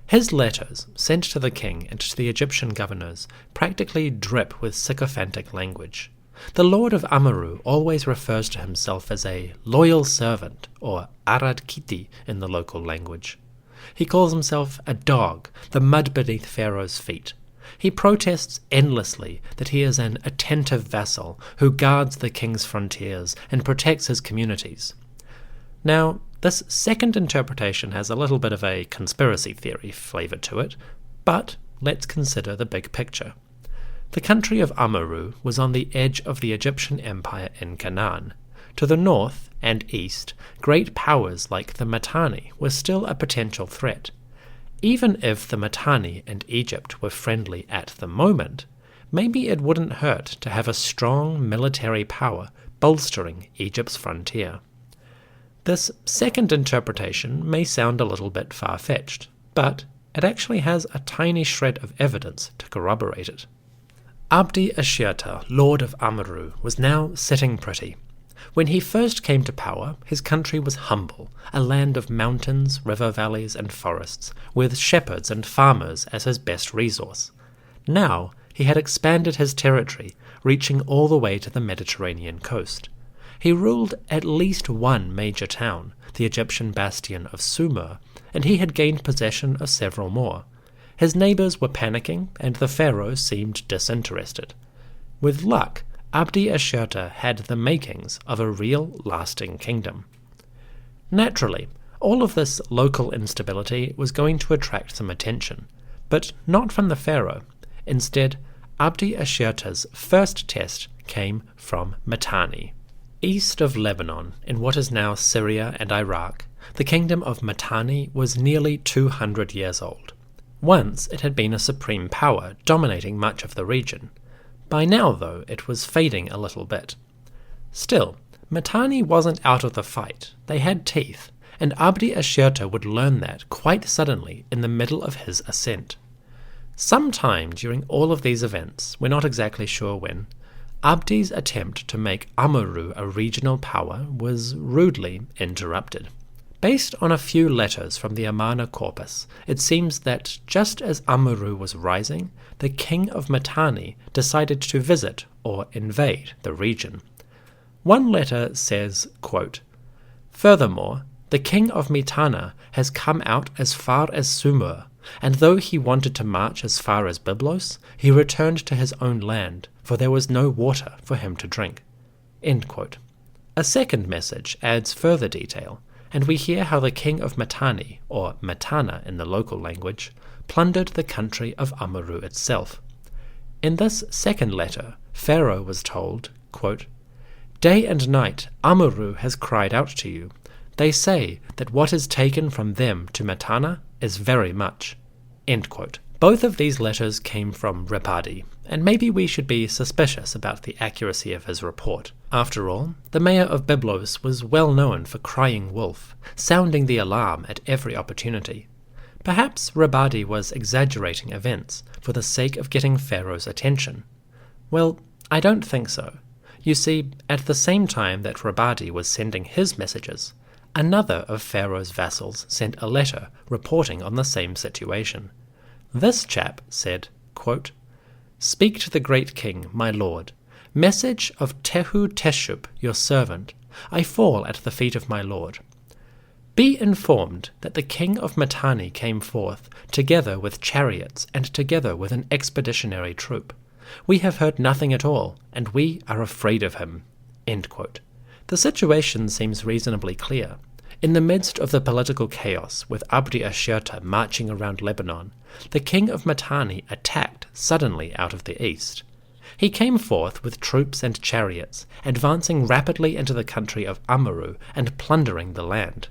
His letters, sent to the king and to the Egyptian governors, practically drip with sycophantic language. The Lord of Amurru always refers to himself as a loyal servant, or Arad Kiti in the local language. He calls himself a dog, the mud beneath Pharaoh's feet. He protests endlessly that he is an attentive vassal who guards the king's frontiers and protects his communities. Now, this second interpretation has a little bit of a conspiracy theory flavour to it, but let's consider the big picture. The country of Amurru was on the edge of the Egyptian Empire in Canaan. To the north and east, great powers like the Mitanni were still a potential threat. Even if the Mitanni and Egypt were friendly at the moment, maybe it wouldn't hurt to have a strong military power bolstering Egypt's frontier. This second interpretation may sound a little bit far-fetched, but it actually has a tiny shred of evidence to corroborate it. Abdi-Ashirta, Lord of Amurru, was now sitting pretty. When he first came to power, his country was humble, a land of mountains, river valleys, and forests, with shepherds and farmers as his best resource. Now, he had expanded his territory, reaching all the way to the Mediterranean coast. He ruled at least one major town, the Egyptian bastion of Sumer, and he had gained possession of several more. His neighbours were panicking, and the pharaoh seemed disinterested. With luck, Abdi-Ashirta had the makings of a real, lasting kingdom. Naturally, all of this local instability was going to attract some attention, but not from the pharaoh. Instead, Abdi-Ashirta's first test came from Mitanni. East of Lebanon, in what is now Syria and Iraq, the kingdom of Mitanni was nearly 200 years old. Once it had been a supreme power, dominating much of the region. By now, though, it was fading a little bit. Still, Mitanni wasn't out of the fight. They had teeth, and Abdi-Ashirta would learn that quite suddenly in the middle of his ascent. Sometime during all of these events, we're not exactly sure when, Abdi's attempt to make Amurru a regional power was rudely interrupted. Based on a few letters from the Amarna corpus, it seems that just as Amurru was rising, the king of Mitanni decided to visit or invade the region. One letter says, quote, "Furthermore, the king of Mitanni has come out as far as Sumer, and though he wanted to march as far as Byblos, he returned to his own land, for there was no water for him to drink." End quote. A second message adds further detail, and we hear how the king of Mitanni, or Matana in the local language, plundered the country of Amurru itself. In this second letter, Pharaoh was told, quote, "Day and night Amurru has cried out to you. They say that what is taken from them to Matana is very much." End quote. Both of these letters came from Rebadi, and maybe we should be suspicious about the accuracy of his report. After all, the mayor of Byblos was well known for crying wolf, sounding the alarm at every opportunity. Perhaps Rebadi was exaggerating events for the sake of getting Pharaoh's attention. Well, I don't think so. You see, at the same time that Rebadi was sending his messages, another of Pharaoh's vassals sent a letter reporting on the same situation. This chap said, quote, "Speak to the great king, my lord. Message of Tehu Teshub, your servant. I fall at the feet of my lord. Be informed that the king of Mitanni came forth, together with chariots and together with an expeditionary troop. We have heard nothing at all, and we are afraid of him." End quote. The situation seems reasonably clear. In the midst of the political chaos, with Abdi-Ashirta marching around Lebanon, the king of Mitanni attacked suddenly out of the east. He came forth with troops and chariots, advancing rapidly into the country of Amurru and plundering the land.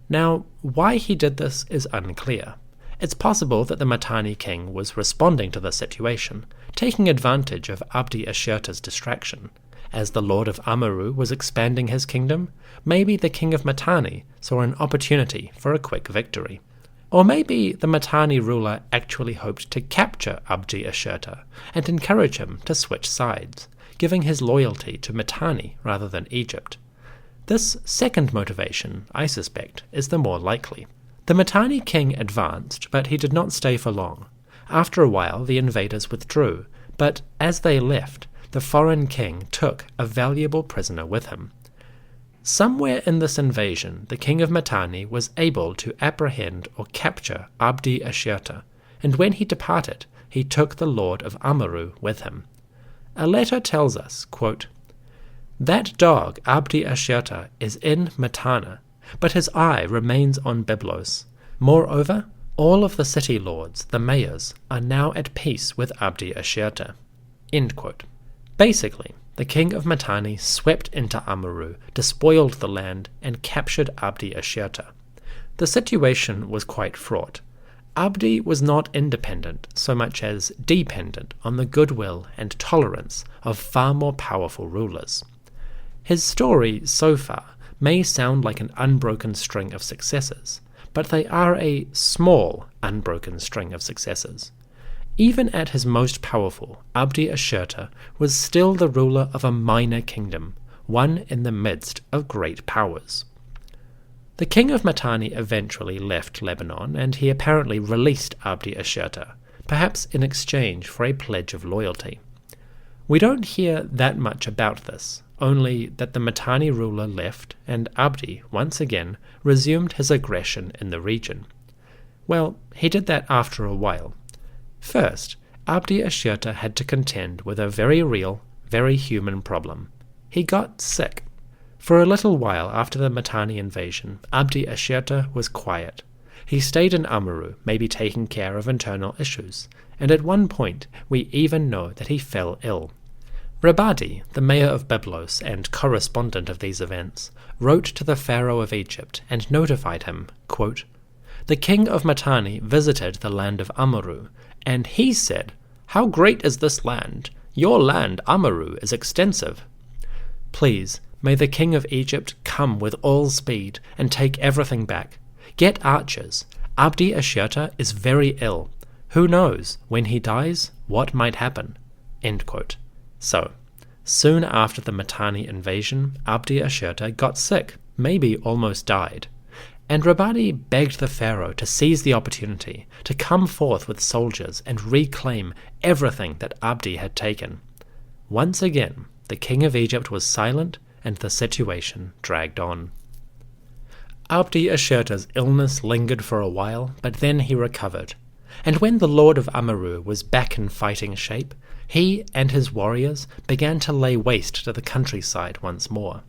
Now, why he did this is unclear. It's possible that the Mitanni king was responding to the situation, taking advantage of Abdi-Ashirta's distraction. As the lord of Amurru was expanding his kingdom, maybe the king of Mitanni saw an opportunity for a quick victory. Or maybe the Mitanni ruler actually hoped to capture Abdi-Ashirta and encourage him to switch sides, giving his loyalty to Mitanni rather than Egypt. This second motivation, I suspect, is the more likely. The Mitanni king advanced, but he did not stay for long. After a while the invaders withdrew, but as they left, the foreign king took a valuable prisoner with him. Somewhere in this invasion, the king of Mitanni was able to apprehend or capture Abdi-Ashirta, and when he departed, he took the lord of Amurru with him. A letter tells us, quote, "That dog Abdi-Ashirta is in Mitanni, but his eye remains on Byblos. Moreover, all of the city lords, the mayors, are now at peace with Abdi-Ashirta." End quote. Basically, the king of Mitanni swept into Amurru, despoiled the land, and captured Abdi-Ashirta. The situation was quite fraught. Abdi was not independent so much as dependent on the goodwill and tolerance of far more powerful rulers. His story so far may sound like an unbroken string of successes, but they are a small, unbroken string of successes. Even at his most powerful, Abdi-Ashirta was still the ruler of a minor kingdom, one in the midst of great powers. The king of Mitanni eventually left Lebanon, and he apparently released Abdi-Ashirta, perhaps in exchange for a pledge of loyalty. We don't hear that much about this, only that the Mitanni ruler left, and Abdi, once again, resumed his aggression in the region. Well, he did that after a while. First, Abdi-Ashirta had to contend with a very real, very human problem. He got sick. For a little while after the Mitanni invasion, Abdi-Ashirta was quiet. He stayed in Amurru, maybe taking care of internal issues, and at one point we even know that he fell ill. Rabadi, the mayor of Byblos and correspondent of these events, wrote to the pharaoh of Egypt and notified him, quote, "The king of Mitanni visited the land of Amurru, and he said, 'How great is this land? Your land, Amurru, is extensive. Please, may the king of Egypt come with all speed and take everything back. Get archers. Abdi-Ashirta is very ill. Who knows, when he dies, what might happen?'" End quote. So, soon after the Mitanni invasion, Abdi-Ashirta got sick, maybe almost died. And Rabadi begged the pharaoh to seize the opportunity, to come forth with soldiers and reclaim everything that Abdi had taken. Once again, the king of Egypt was silent, and the situation dragged on. Abdi-Ashirta's illness lingered for a while, but then he recovered. And when the lord of Amurru was back in fighting shape, he and his warriors began to lay waste to the countryside once more.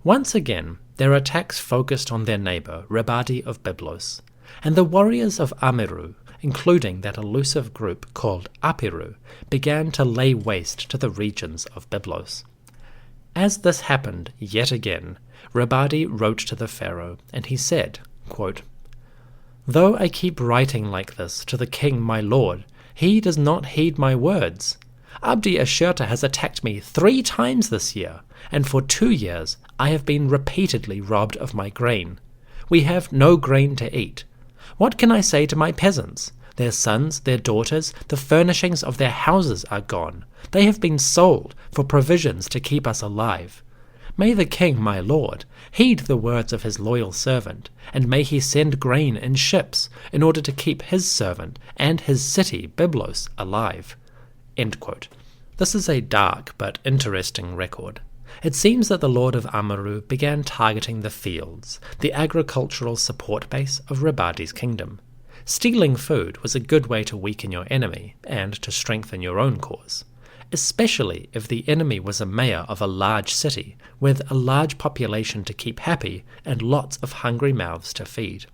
Once again, their attacks focused on their neighbour, Rabadi of Byblos, and the warriors of Amurru, including that elusive group called Apiru, began to lay waste to the regions of Byblos. As this happened yet again, Rabadi wrote to the pharaoh, and he said, quote, "Though I keep writing like this to the king my lord, he does not heed my words. Abdi-Ashirta has attacked me 3 times this year, and for 2 years I have been repeatedly robbed of my grain. We have no grain to eat. What can I say to my peasants? Their sons, their daughters, the furnishings of their houses are gone. They have been sold for provisions to keep us alive. May the king, my lord, heed the words of his loyal servant, and may he send grain in ships in order to keep his servant and his city, Byblos, alive." End quote. This is a dark but interesting record. It seems that the lord of Amurru began targeting the fields, the agricultural support base of Rabadi's kingdom. Stealing food was a good way to weaken your enemy and to strengthen your own cause, especially if the enemy was a mayor of a large city with a large population to keep happy and lots of hungry mouths to feed.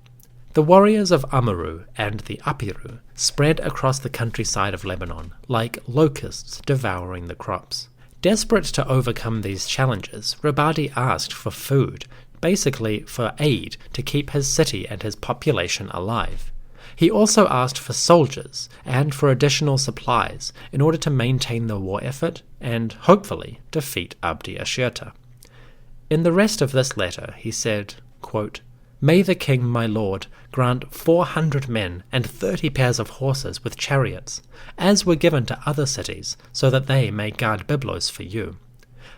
The warriors of Amurru and the Apiru spread across the countryside of Lebanon like locusts devouring the crops. Desperate to overcome these challenges, Rabadi asked for food, basically for aid to keep his city and his population alive. He also asked for soldiers and for additional supplies in order to maintain the war effort and, hopefully, defeat Abdi-Ashirta. In the rest of this letter he said, quote, "May the king, my lord, grant 400 men and 30 pairs of horses with chariots, as were given to other cities, so that they may guard Byblos for you.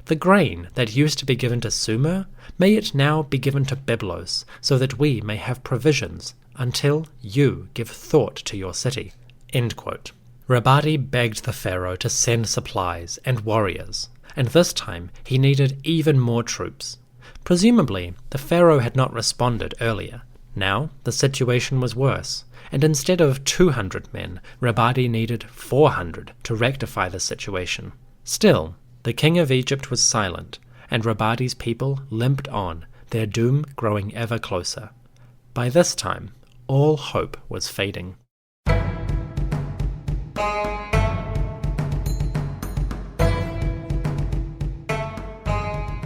The grain that used to be given to Sumer, may it now be given to Byblos, so that we may have provisions, until you give thought to your city." End quote. Rabadi begged the pharaoh to send supplies and warriors, and this time he needed even more troops. Presumably, the pharaoh had not responded earlier. Now, the situation was worse, and instead of 200 men, Rabadi needed 400 to rectify the situation. Still, the king of Egypt was silent, and Rabadi's people limped on, their doom growing ever closer. By this time, all hope was fading.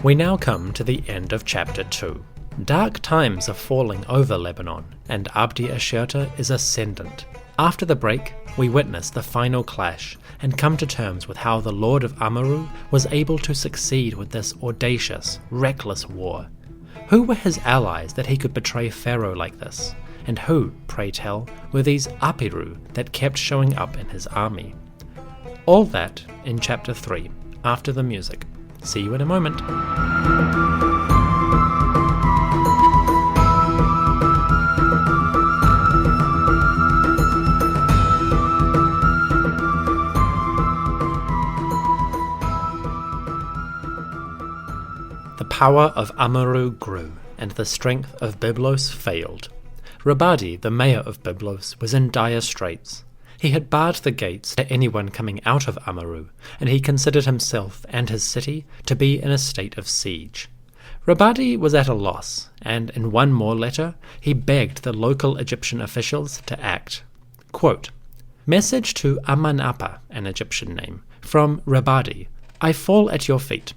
We now come to the end of chapter 2. Dark times are falling over Lebanon, and Abdi-Ashirta is ascendant. After the break, we witness the final clash, and come to terms with how the Lord of Amurru was able to succeed with this audacious, reckless war. Who were his allies that he could betray Pharaoh like this? And who, pray tell, were these Apirru that kept showing up in his army? All that in chapter 3, after the music. See you in a moment. The power of Amurru grew, and the strength of Byblos failed. Rabadi, the mayor of Byblos, was in dire straits. He had barred the gates to anyone coming out of Amurru, and he considered himself and his city to be in a state of siege. Rabadi was at a loss, and in one more letter he begged the local Egyptian officials to act. Quote, "Message to Amunhotep, an Egyptian name, from Rabadi. I fall at your feet.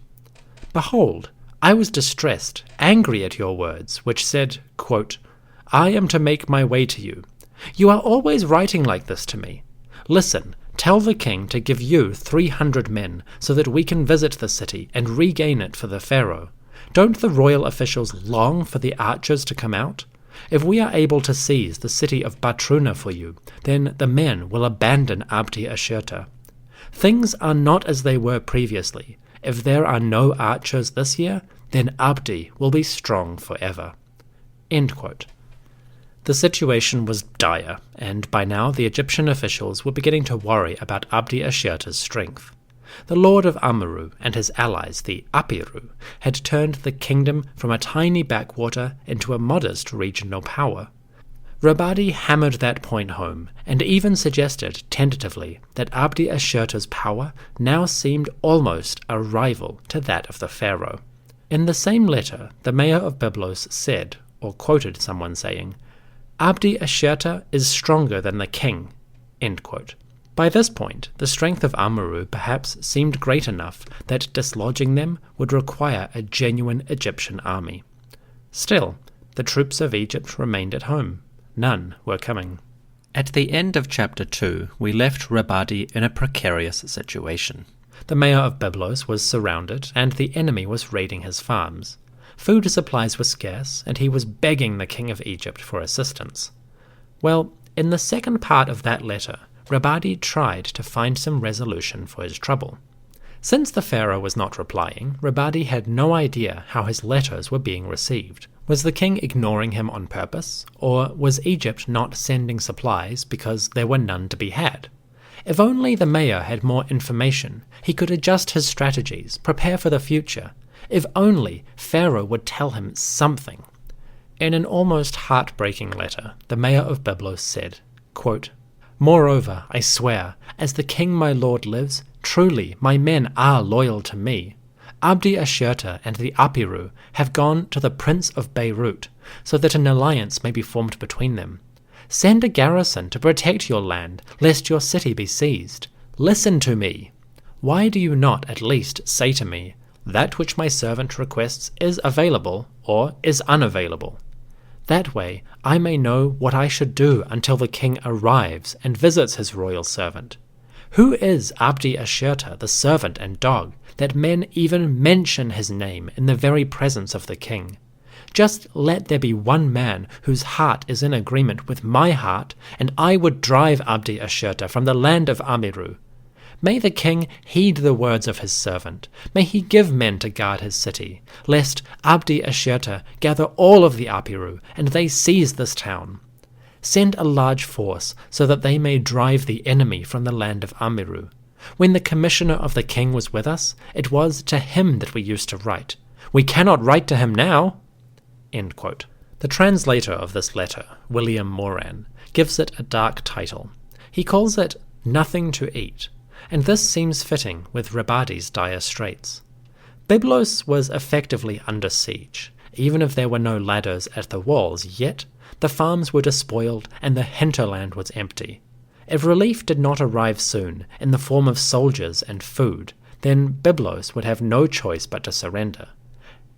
Behold, I was distressed, angry at your words, which said, quote, I am to make my way to you. You are always writing like this to me. Listen, tell the king to give you 300 men, so that we can visit the city and regain it for the pharaoh. Don't the royal officials long for the archers to come out? If we are able to seize the city of Batruna for you, then the men will abandon Abdi-Ashirta. Things are not as they were previously. If there are no archers this year, then Abdi will be strong forever." End quote. The situation was dire, and by now the Egyptian officials were beginning to worry about Abdi-Ashirta's strength. The lord of Amurru and his allies, the Apirru, had turned the kingdom from a tiny backwater into a modest regional power. Rabadi hammered that point home, and even suggested tentatively that Abdi-Ashirta's power now seemed almost a rival to that of the pharaoh. In the same letter, the mayor of Byblos said, or quoted someone saying, "Abdi-Ashirta is stronger than the king." End quote. By this point, the strength of Amurru perhaps seemed great enough that dislodging them would require a genuine Egyptian army. Still, the troops of Egypt remained at home. None were coming. At the end of chapter 2, we left Rabadi in a precarious situation. The mayor of Byblos was surrounded, and the enemy was raiding his farms. Food supplies were scarce, and he was begging the king of Egypt for assistance. Well, in the second part of that letter, Rabadi tried to find some resolution for his trouble. Since the pharaoh was not replying, Rabadi had no idea how his letters were being received. Was the king ignoring him on purpose, or was Egypt not sending supplies because there were none to be had? If only the mayor had more information, he could adjust his strategies, prepare for the future. If only Pharaoh would tell him something. In an almost heartbreaking letter, the mayor of Byblos said, quote, "Moreover, I swear, as the king my lord lives, truly my men are loyal to me. Abdi-Ashirta and the Apirru have gone to the prince of Beirut, so that an alliance may be formed between them. Send a garrison to protect your land, lest your city be seized. Listen to me. Why do you not at least say to me, that which my servant requests is available or is unavailable? That way I may know what I should do until the king arrives and visits his royal servant. Who is Abdi-Ashirta, the servant and dog, that men even mention his name in the very presence of the king? Just let there be one man whose heart is in agreement with my heart, and I would drive Abdi-Ashirta from the land of Amurru. May the king heed the words of his servant. May he give men to guard his city, lest Abdi-Ashirta gather all of the Apuru, and they seize this town. Send a large force, so that they may drive the enemy from the land of Amurru. When the commissioner of the king was with us, it was to him that we used to write. We cannot write to him now." End quote. The translator of this letter, William Moran, gives it a dark title. He calls it "Nothing to Eat," and this seems fitting with Rabadi's dire straits. Byblos was effectively under siege. Even if there were no ladders at the walls yet, the farms were despoiled and the hinterland was empty. If relief did not arrive soon, in the form of soldiers and food, then Byblos would have no choice but to surrender.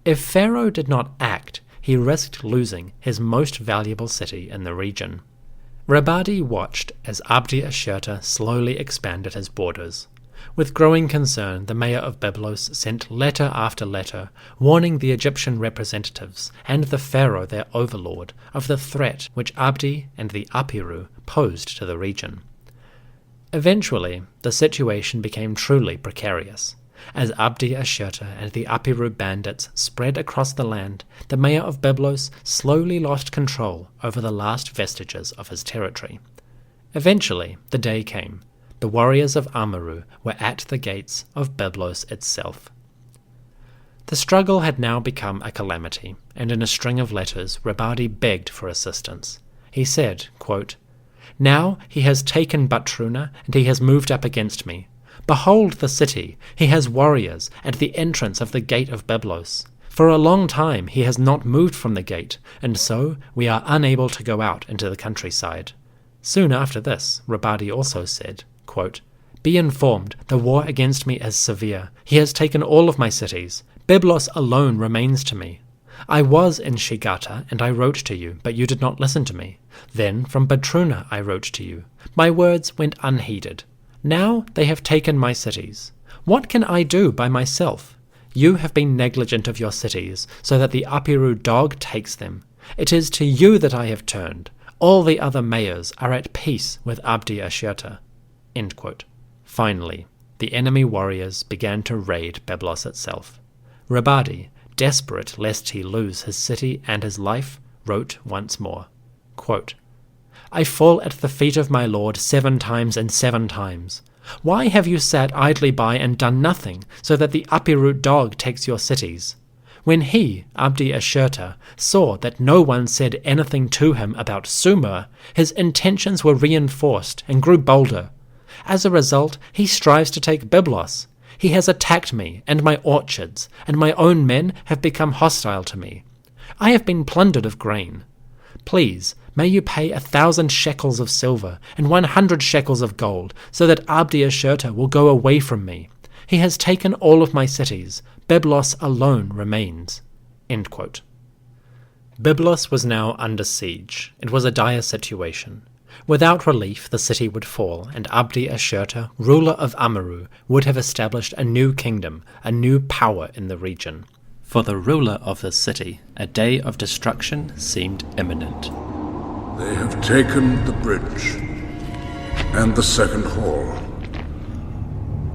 If Pharaoh did not act, he risked losing his most valuable city in the region. Rabadi watched as Abdi-Ashirta slowly expanded his borders. With growing concern, the mayor of Byblos sent letter after letter, warning the Egyptian representatives and the pharaoh, their overlord, of the threat which Abdi and the Apuru posed to the region. Eventually, the situation became truly precarious. As Abdi-Ashirta and the Apuru bandits spread across the land, the mayor of Byblos slowly lost control over the last vestiges of his territory. Eventually, the day came. The warriors of Amurru were at the gates of Byblos itself. The struggle had now become a calamity, and in a string of letters, Rabadi begged for assistance. He said, quote, "Now he has taken Butruna, and he has moved up against me. Behold the city, he has warriors at the entrance of the gate of Byblos. For a long time he has not moved from the gate, and so we are unable to go out into the countryside." Soon after this, Rabadi also said, quote, "Be informed, the war against me is severe. He has taken all of my cities. Byblos alone remains to me. I was in Shigata, and I wrote to you, but you did not listen to me. Then from Butruna I wrote to you. My words went unheeded. Now they have taken my cities. What can I do by myself? You have been negligent of your cities, so that the Apuru dog takes them. It is to you that I have turned. All the other mayors are at peace with Abdi-Ashirta." End quote. Finally, the enemy warriors began to raid Byblos itself. Rabadi, desperate lest he lose his city and his life, wrote once more, quote, "I fall at the feet of my lord 7 times and 7 times. Why have you sat idly by and done nothing, so that the Apuru dog takes your cities? When he, Abdi-Ashirta, saw that no one said anything to him about Sumer, his intentions were reinforced and grew bolder. As a result, he strives to take Byblos. He has attacked me and my orchards, and my own men have become hostile to me. I have been plundered of grain. Please, may you pay 1,000 shekels of silver and 100 shekels of gold, so that Abdi-Ashirta will go away from me. He has taken all of my cities. Byblos alone remains." End quote. Byblos was now under siege. It was a dire situation. Without relief, the city would fall, and Abdi-Ashirta, ruler of Amurru, would have established a new kingdom, a new power in the region. For the ruler of the city, a day of destruction seemed imminent. "They have taken the bridge and the second hall.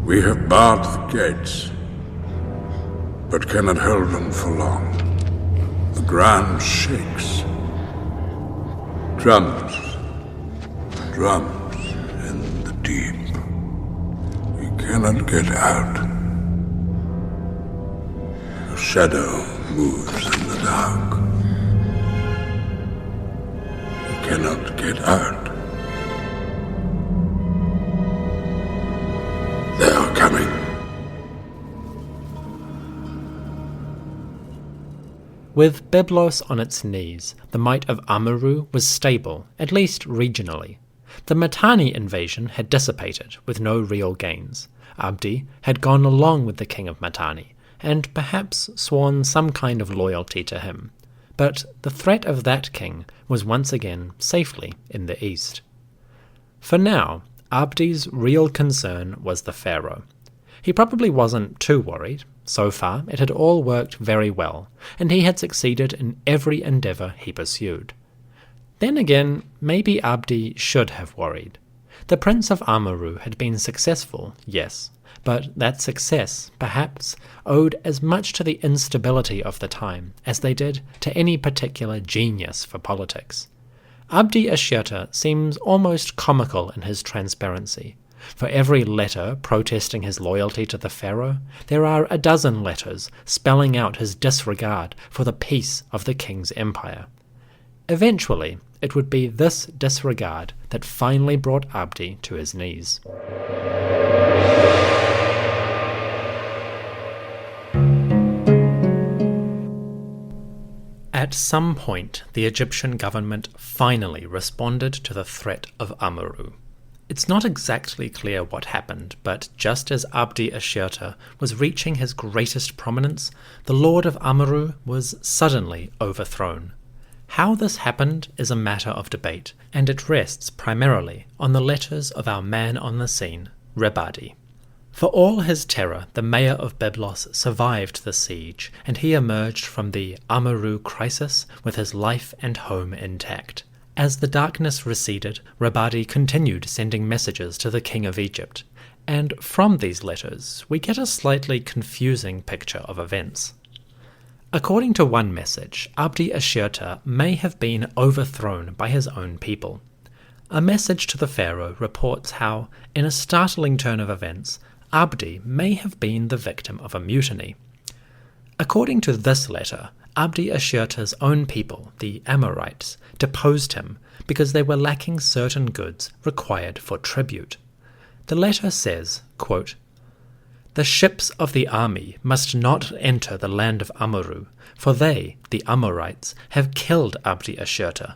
We have barred the gates, but cannot hold them for long. The ground shakes. Drums, drums in the deep. We cannot get out. A shadow moves in the dark. We cannot get out. They are coming." With Byblos on its knees, the might of Amurru was stable, at least regionally. The Mitanni invasion had dissipated, with no real gains. Abdi had gone along with the king of Mitanni, and perhaps sworn some kind of loyalty to him. But the threat of that king was once again safely in the east. For now, Abdi's real concern was the pharaoh. He probably wasn't too worried. So far, it had all worked very well, and he had succeeded in every endeavor he pursued. Then again, maybe Abdi should have worried. The Prince of Amurru had been successful, yes, but that success, perhaps, owed as much to the instability of the time as they did to any particular genius for politics. Abdi-Ashirta seems almost comical in his transparency. For every letter protesting his loyalty to the pharaoh, there are a dozen letters spelling out his disregard for the peace of the king's empire. Eventually, it would be this disregard that finally brought Abdi to his knees. At some point, the Egyptian government finally responded to the threat of Amurru. It's not exactly clear what happened, but just as Abdi-Ashirta was reaching his greatest prominence, the Lord of Amurru was suddenly overthrown. How this happened is a matter of debate, and it rests primarily on the letters of our man on the scene, Rebadi. For all his terror, the mayor of Byblos survived the siege, and he emerged from the Amurru crisis with his life and home intact. As the darkness receded, Rebadi continued sending messages to the king of Egypt, and from these letters we get a slightly confusing picture of events. According to one message, Abdi-Ashirta may have been overthrown by his own people. A message to the pharaoh reports how, in a startling turn of events, Abdi may have been the victim of a mutiny. According to this letter, Abdi-Ashirta's own people, the Amorites, deposed him because they were lacking certain goods required for tribute. The letter says, quote, "The ships of the army must not enter the land of Amurru, for they, the Amorites, have killed Abdi-Ashirta.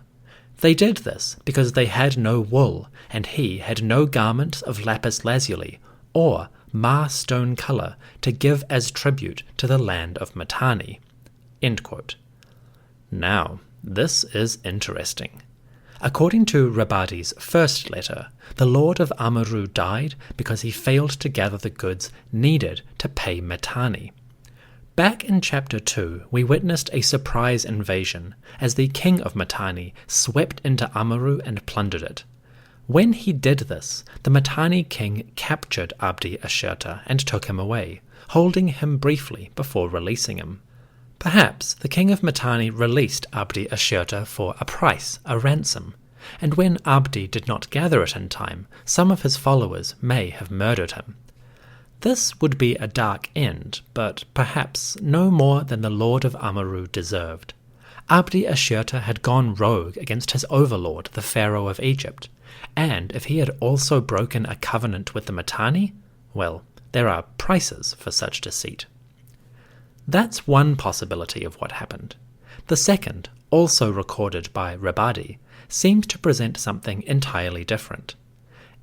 They did this because they had no wool, and he had no garments of lapis lazuli, or mar stone colour to give as tribute to the land of Mitanni." End quote. Now, this is interesting. According to Rebadi's first letter, the Lord of Amurru died because he failed to gather the goods needed to pay Mitanni. Back in Chapter 2, we witnessed a surprise invasion as the king of Mitanni swept into Amurru and plundered it. When he did this, the Mitanni king captured Abdi-Ashirta and took him away, holding him briefly before releasing him. Perhaps the king of Mitanni released Abdi-Ashirta for a price, a ransom, and when Abdi did not gather it in time, some of his followers may have murdered him. This would be a dark end, but perhaps no more than the Lord of Amurru deserved. Abdi-Ashirta had gone rogue against his overlord, the Pharaoh of Egypt, and if he had also broken a covenant with the Mitanni, well, there are prices for such deceit. That's one possibility of what happened. The second, also recorded by Rebadi, seems to present something entirely different.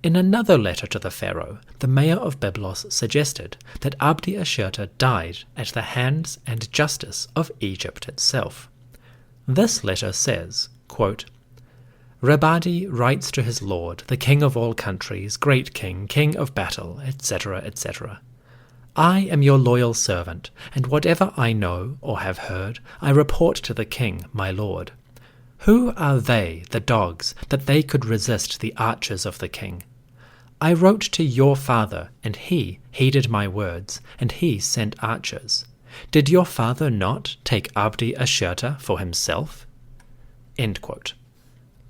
In another letter to the pharaoh, the mayor of Byblos suggested that Abdi-Ashirta died at the hands and justice of Egypt itself. This letter says, quote, "Rebadi writes to his lord, the king of all countries, great king, king of battle, etc., etc. I am your loyal servant, and whatever I know or have heard, I report to the king, my lord. Who are they, the dogs, that they could resist the archers of the king? I wrote to your father, and he heeded my words, and he sent archers. Did your father not take Abdi-Ashirta for himself?" End quote.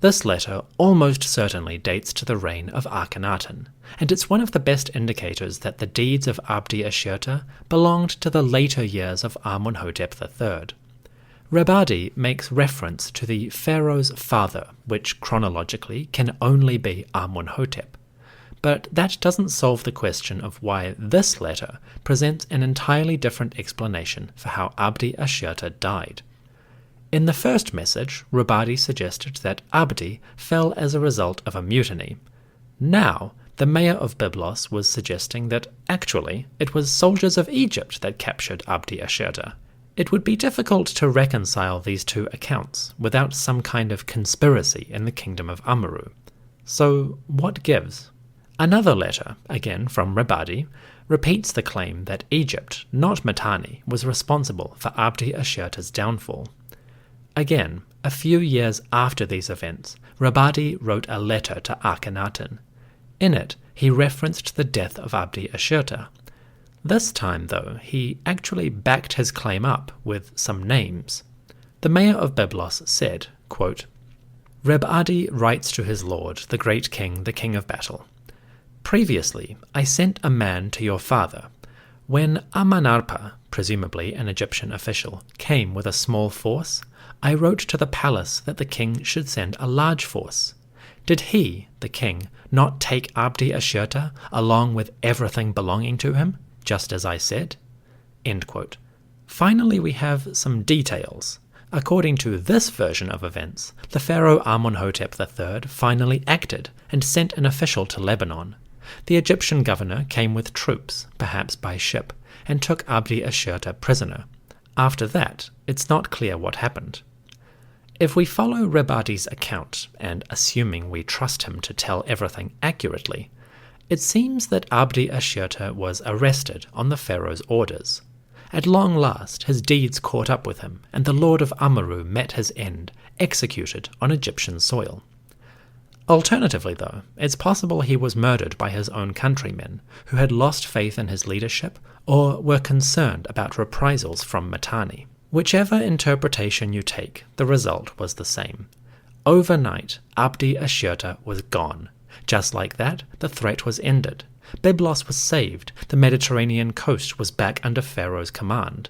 This letter almost certainly dates to the reign of Akhenaten, and it's one of the best indicators that the deeds of Abdi-Ashirta belonged to the later years of Amunhotep III. Rebadi makes reference to the pharaoh's father, which chronologically can only be Amunhotep. But that doesn't solve the question of why this letter presents an entirely different explanation for how Abdi-Ashirta died. In the first message, Rebadi suggested that Abdi fell as a result of a mutiny. Now, the mayor of Byblos was suggesting that actually it was soldiers of Egypt that captured Abdi-Ashirta. It would be difficult to reconcile these two accounts without some kind of conspiracy in the kingdom of Amurru. So, what gives? Another letter, again from Rebadi, repeats the claim that Egypt, not Mitanni, was responsible for Abdi-Ashirta's downfall. Again, a few years after these events, Rebadi wrote a letter to Akhenaten. In it, he referenced the death of Abdi-Ashirta. This time, though, he actually backed his claim up with some names. The mayor of Byblos said, quote, Reb Adi writes to his lord, the great king, the king of battle. Previously, I sent a man to your father. When Amunhotep, presumably an Egyptian official, came with a small force, I wrote to the palace that the king should send a large force. Did he, the king, not take Abdi-Ashirta along with everything belonging to him, just as I said? End quote. Finally, we have some details. According to this version of events, the pharaoh Amunhotep III finally acted and sent an official to Lebanon. The Egyptian governor came with troops, perhaps by ship, and took Abdi-Ashirta prisoner. After that, it's not clear what happened. If we follow Reb Adi's account, and assuming we trust him to tell everything accurately, it seems that Abdi-Ashirta was arrested on the pharaoh's orders. At long last, his deeds caught up with him, and the lord of Amurru met his end, executed on Egyptian soil. Alternatively, though, it's possible he was murdered by his own countrymen, who had lost faith in his leadership or were concerned about reprisals from Mitanni. Whichever interpretation you take, the result was the same. Overnight, Abdi-Ashirta was gone. Just like that, the threat was ended. Byblos was saved, the Mediterranean coast was back under Pharaoh's command.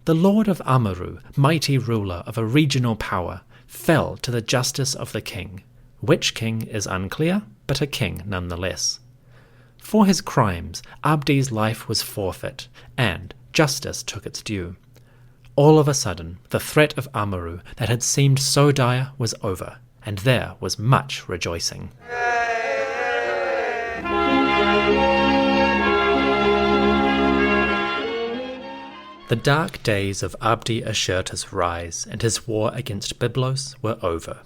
The lord of Amurru, mighty ruler of a regional power, fell to the justice of the king. Which king is unclear, but a king nonetheless. For his crimes, Abdi's life was forfeit, and justice took its due. All of a sudden, the threat of Amurru that had seemed so dire was over, and there was much rejoicing. The dark days of Abdi-Ashirta's rise and his war against Byblos were over.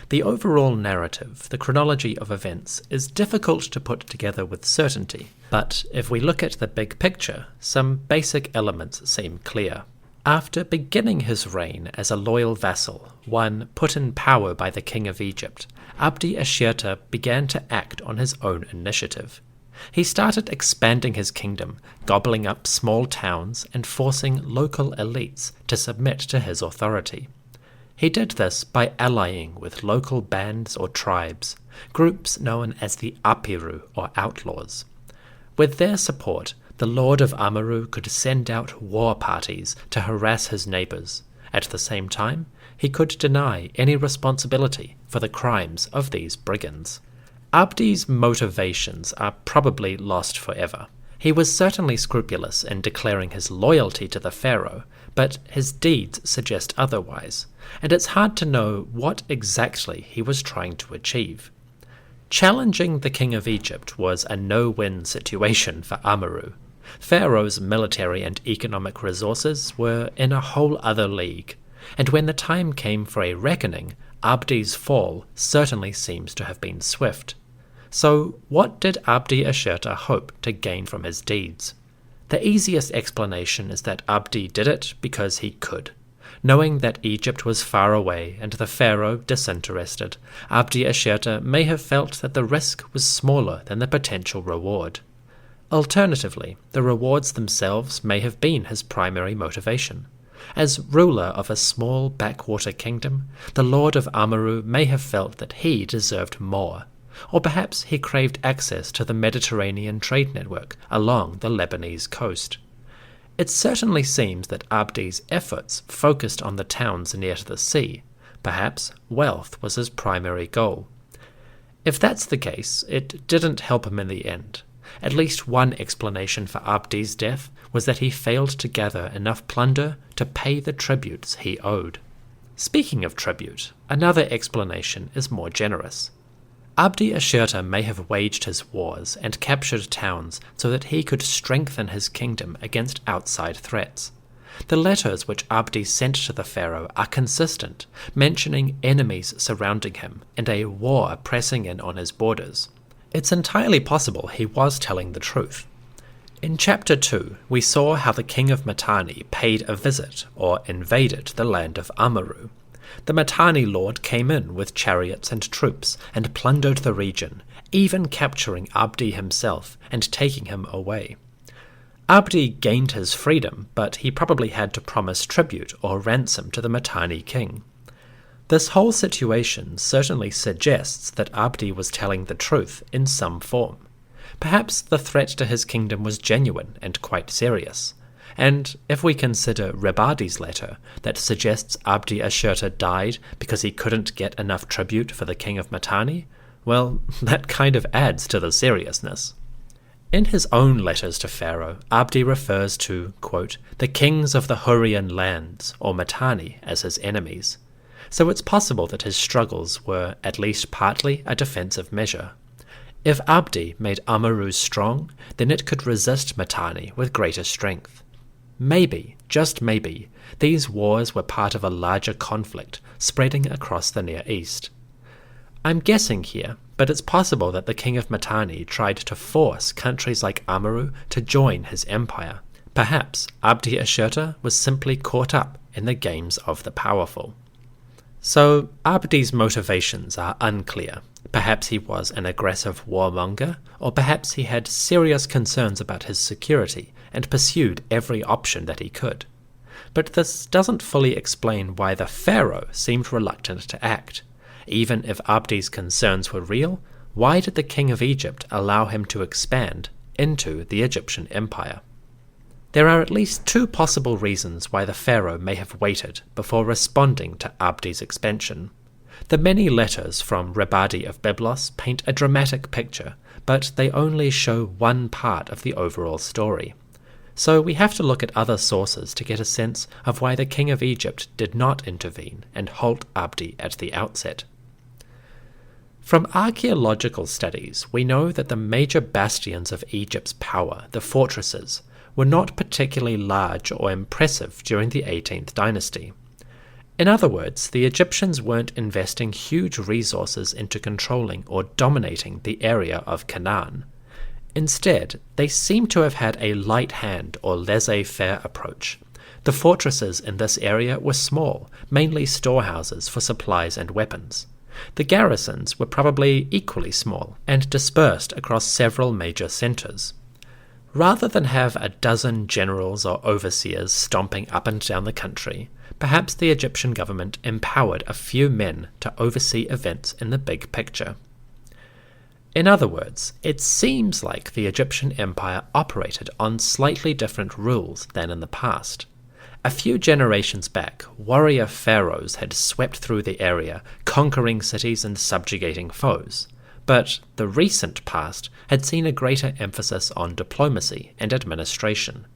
The overall narrative, the chronology of events, is difficult to put together with certainty, but if we look at the big picture, some basic elements seem clear. After beginning his reign as a loyal vassal, one put in power by the king of Egypt, Abdi-Ashirta began to act on his own initiative. He started expanding his kingdom, gobbling up small towns and forcing local elites to submit to his authority. He did this by allying with local bands or tribes, groups known as the Apiru or outlaws. With their support, the lord of Amurru could send out war parties to harass his neighbors. At the same time, he could deny any responsibility for the crimes of these brigands. Abdi's motivations are probably lost forever. He was certainly scrupulous in declaring his loyalty to the pharaoh, but his deeds suggest otherwise, and it's hard to know what exactly he was trying to achieve. Challenging the king of Egypt was a no-win situation for Amurru. Pharaoh's military and economic resources were in a whole other league, and when the time came for a reckoning, Abdi's fall certainly seems to have been swift. So what did Abdi-Ashirta hope to gain from his deeds? The easiest explanation is that Abdi did it because he could. Knowing that Egypt was far away and the pharaoh disinterested, Abdi-Ashirta may have felt that the risk was smaller than the potential reward. Alternatively, the rewards themselves may have been his primary motivation. As ruler of a small backwater kingdom, the lord of Amurru may have felt that he deserved more. Or perhaps he craved access to the Mediterranean trade network along the Lebanese coast. It certainly seems that Abdi's efforts focused on the towns near to the sea. Perhaps wealth was his primary goal. If that's the case, it didn't help him in the end. At least one explanation for Abdi's death was that he failed to gather enough plunder to pay the tributes he owed. Speaking of tribute, another explanation is more generous. Abdi-Ashirta may have waged his wars and captured towns so that he could strengthen his kingdom against outside threats. The letters which Abdi sent to the pharaoh are consistent, mentioning enemies surrounding him and a war pressing in on his borders. It's entirely possible he was telling the truth. In Chapter 2, we saw how the king of Mitanni paid a visit or invaded the land of Amurru. The Mitanni lord came in with chariots and troops and plundered the region, even capturing Abdi himself and taking him away. Abdi gained his freedom, but he probably had to promise tribute or ransom to the Mitanni king. This whole situation certainly suggests that Abdi was telling the truth in some form. Perhaps the threat to his kingdom was genuine and quite serious. And if we consider Rebadi's letter that suggests Abdi-Ashirta died because he couldn't get enough tribute for the king of Mitanni, well, that kind of adds to the seriousness. In his own letters to Pharaoh, Abdi refers to, quote, the kings of the Hurrian lands, or Mitanni, as his enemies. So it's possible that his struggles were at least partly a defensive measure. If Abdi made Amurru strong, then it could resist Mitanni with greater strength. Maybe, just maybe, these wars were part of a larger conflict spreading across the Near East. I'm guessing here, but it's possible that the king of Mitanni tried to force countries like Amurru to join his empire. Perhaps Abdi-Ashirta was simply caught up in the games of the powerful. So Abdi's motivations are unclear. Perhaps he was an aggressive warmonger, or perhaps he had serious concerns about his security and pursued every option that he could. But this doesn't fully explain why the pharaoh seemed reluctant to act. Even if Abdi's concerns were real, why did the king of Egypt allow him to expand into the Egyptian empire? There are at least two possible reasons why the pharaoh may have waited before responding to Abdi's expansion. The many letters from Rebadi of Byblos paint a dramatic picture, but they only show one part of the overall story. So we have to look at other sources to get a sense of why the king of Egypt did not intervene and halt Abdi at the outset. From archaeological studies, we know that the major bastions of Egypt's power, the fortresses, were not particularly large or impressive during the 18th dynasty. In other words, the Egyptians weren't investing huge resources into controlling or dominating the area of Canaan. Instead, they seem to have had a light hand or laissez-faire approach. The fortresses in this area were small, mainly storehouses for supplies and weapons. The garrisons were probably equally small and dispersed across several major centers. Rather than have a dozen generals or overseers stomping up and down the country, perhaps the Egyptian government empowered a few men to oversee events in the big picture. In other words, it seems like the Egyptian empire operated on slightly different rules than in the past. A few generations back, warrior pharaohs had swept through the area, conquering cities and subjugating foes. But the recent past had seen a greater emphasis on diplomacy and administration.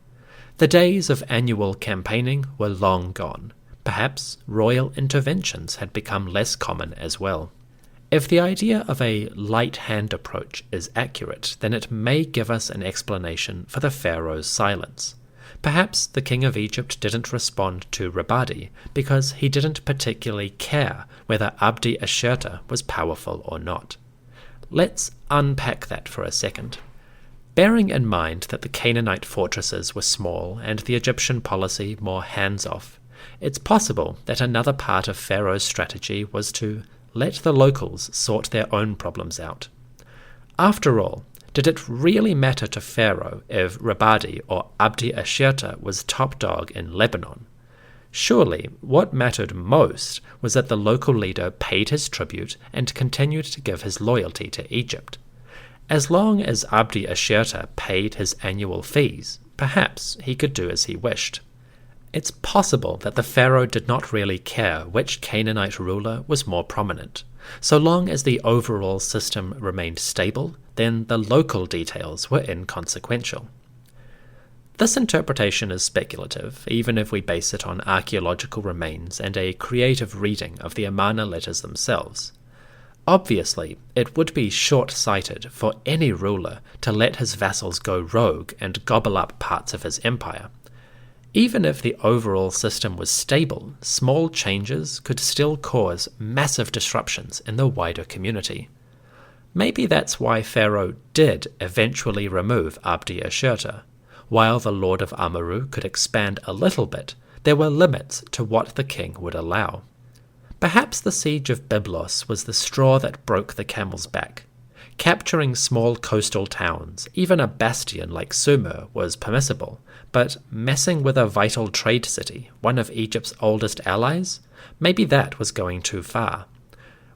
The days of annual campaigning were long gone. Perhaps royal interventions had become less common as well. If the idea of a light-hand approach is accurate, then it may give us an explanation for the pharaoh's silence. Perhaps the king of Egypt didn't respond to Rebadi because he didn't particularly care whether Abdi-Ashirta was powerful or not. Let's unpack that for a second. Bearing in mind that the Canaanite fortresses were small and the Egyptian policy more hands-off, it's possible that another part of Pharaoh's strategy was to let the locals sort their own problems out. After all, did it really matter to Pharaoh if Rebadi or Abdi-Ashirta was top dog in Lebanon? Surely, what mattered most was that the local leader paid his tribute and continued to give his loyalty to Egypt. As long as Abdi-Ashirta paid his annual fees, perhaps he could do as he wished. It's possible that the pharaoh did not really care which Canaanite ruler was more prominent. So long as the overall system remained stable, then the local details were inconsequential. This interpretation is speculative, even if we base it on archaeological remains and a creative reading of the Amarna letters themselves. Obviously, it would be short-sighted for any ruler to let his vassals go rogue and gobble up parts of his empire. Even if the overall system was stable, small changes could still cause massive disruptions in the wider community. Maybe that's why Pharaoh did eventually remove Abdi-Ashirta. While the Lord of Amurru could expand a little bit, there were limits to what the king would allow. Perhaps the siege of Byblos was the straw that broke the camel's back. Capturing small coastal towns, even a bastion like Sumer, was permissible, but messing with a vital trade city, one of Egypt's oldest allies, maybe that was going too far.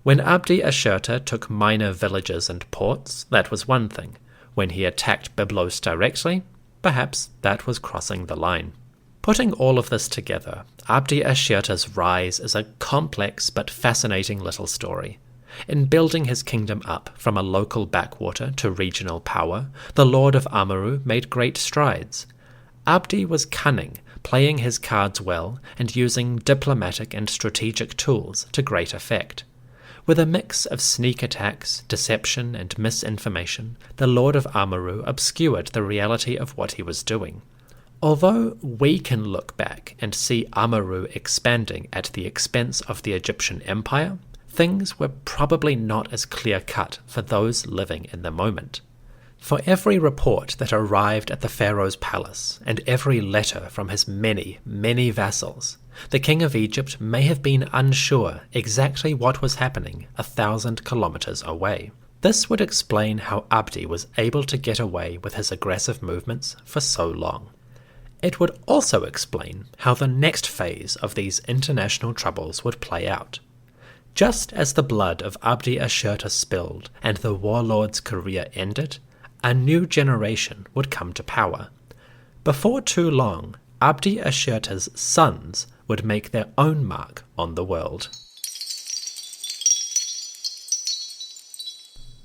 When Abdi-Ashirta took minor villages and ports, that was one thing. When he attacked Byblos directly, perhaps that was crossing the line. Putting all of this together, Abdi-Ashirta's rise is a complex but fascinating little story. In building his kingdom up from a local backwater to regional power, the Lord of Amurru made great strides. Abdi was cunning, playing his cards well and using diplomatic and strategic tools to great effect. With a mix of sneak attacks, deception, and misinformation, the Lord of Amurru obscured the reality of what he was doing. Although we can look back and see Amurru expanding at the expense of the Egyptian Empire, things were probably not as clear-cut for those living in the moment. For every report that arrived at the pharaoh's palace, and every letter from his many, many vassals, the king of Egypt may have been unsure exactly what was happening 1,000 kilometers away. This would explain how Abdi was able to get away with his aggressive movements for so long. It would also explain how the next phase of these international troubles would play out. Just as the blood of Abdi-Ashirta spilled and the warlord's career ended, a new generation would come to power. Before too long, Abdi-Ashirta's sons would make their own mark on the world.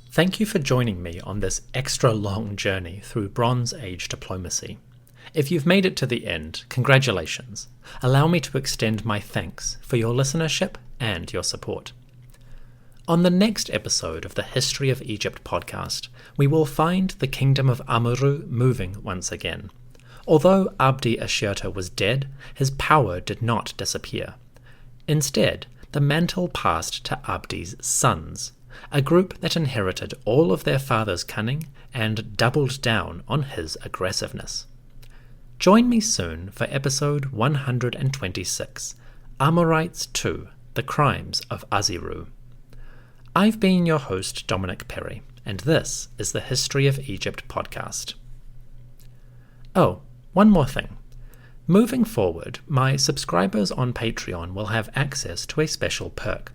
Thank you for joining me on this extra long journey through Bronze Age diplomacy. If you've made it to the end, congratulations. Allow me to extend my thanks for your listenership and your support. On the next episode of the History of Egypt podcast, we will find the kingdom of Amurru moving once again. Although Abdi-Ashirta was dead, his power did not disappear. Instead, the mantle passed to Abdi's sons, a group that inherited all of their father's cunning and doubled down on his aggressiveness. Join me soon for episode 126, Amorites II, The Crimes of Aziru. I've been your host, Dominic Perry, and this is the History of Egypt podcast. Oh, one more thing. Moving forward, my subscribers on Patreon will have access to a special perk.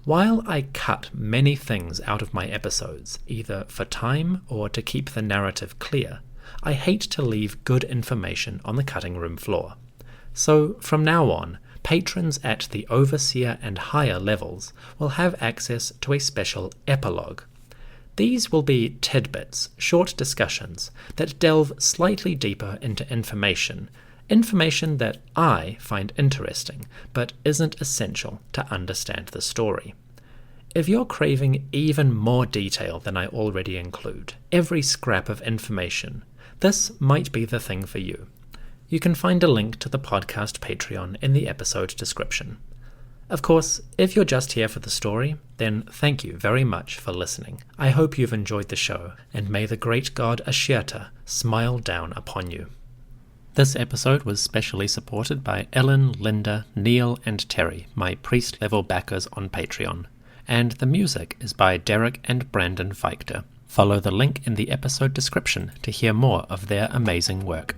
While I cut many things out of my episodes, either for time or to keep the narrative clear, I hate to leave good information on the cutting room floor. So, from now on, patrons at the Overseer and higher levels will have access to a special epilogue. These will be tidbits, short discussions, that delve slightly deeper into information that I find interesting, but isn't essential to understand the story. If you're craving even more detail than I already include, every scrap of information, this might be the thing for you. You can find a link to the podcast Patreon in the episode description. Of course, if you're just here for the story, then thank you very much for listening. I hope you've enjoyed the show, and may the great god Ashirta smile down upon you. This episode was specially supported by Ellen, Linda, Neil, and Terry, my priest-level backers on Patreon, and the music is by Derek and Brandon Feichter. Follow the link in the episode description to hear more of their amazing work.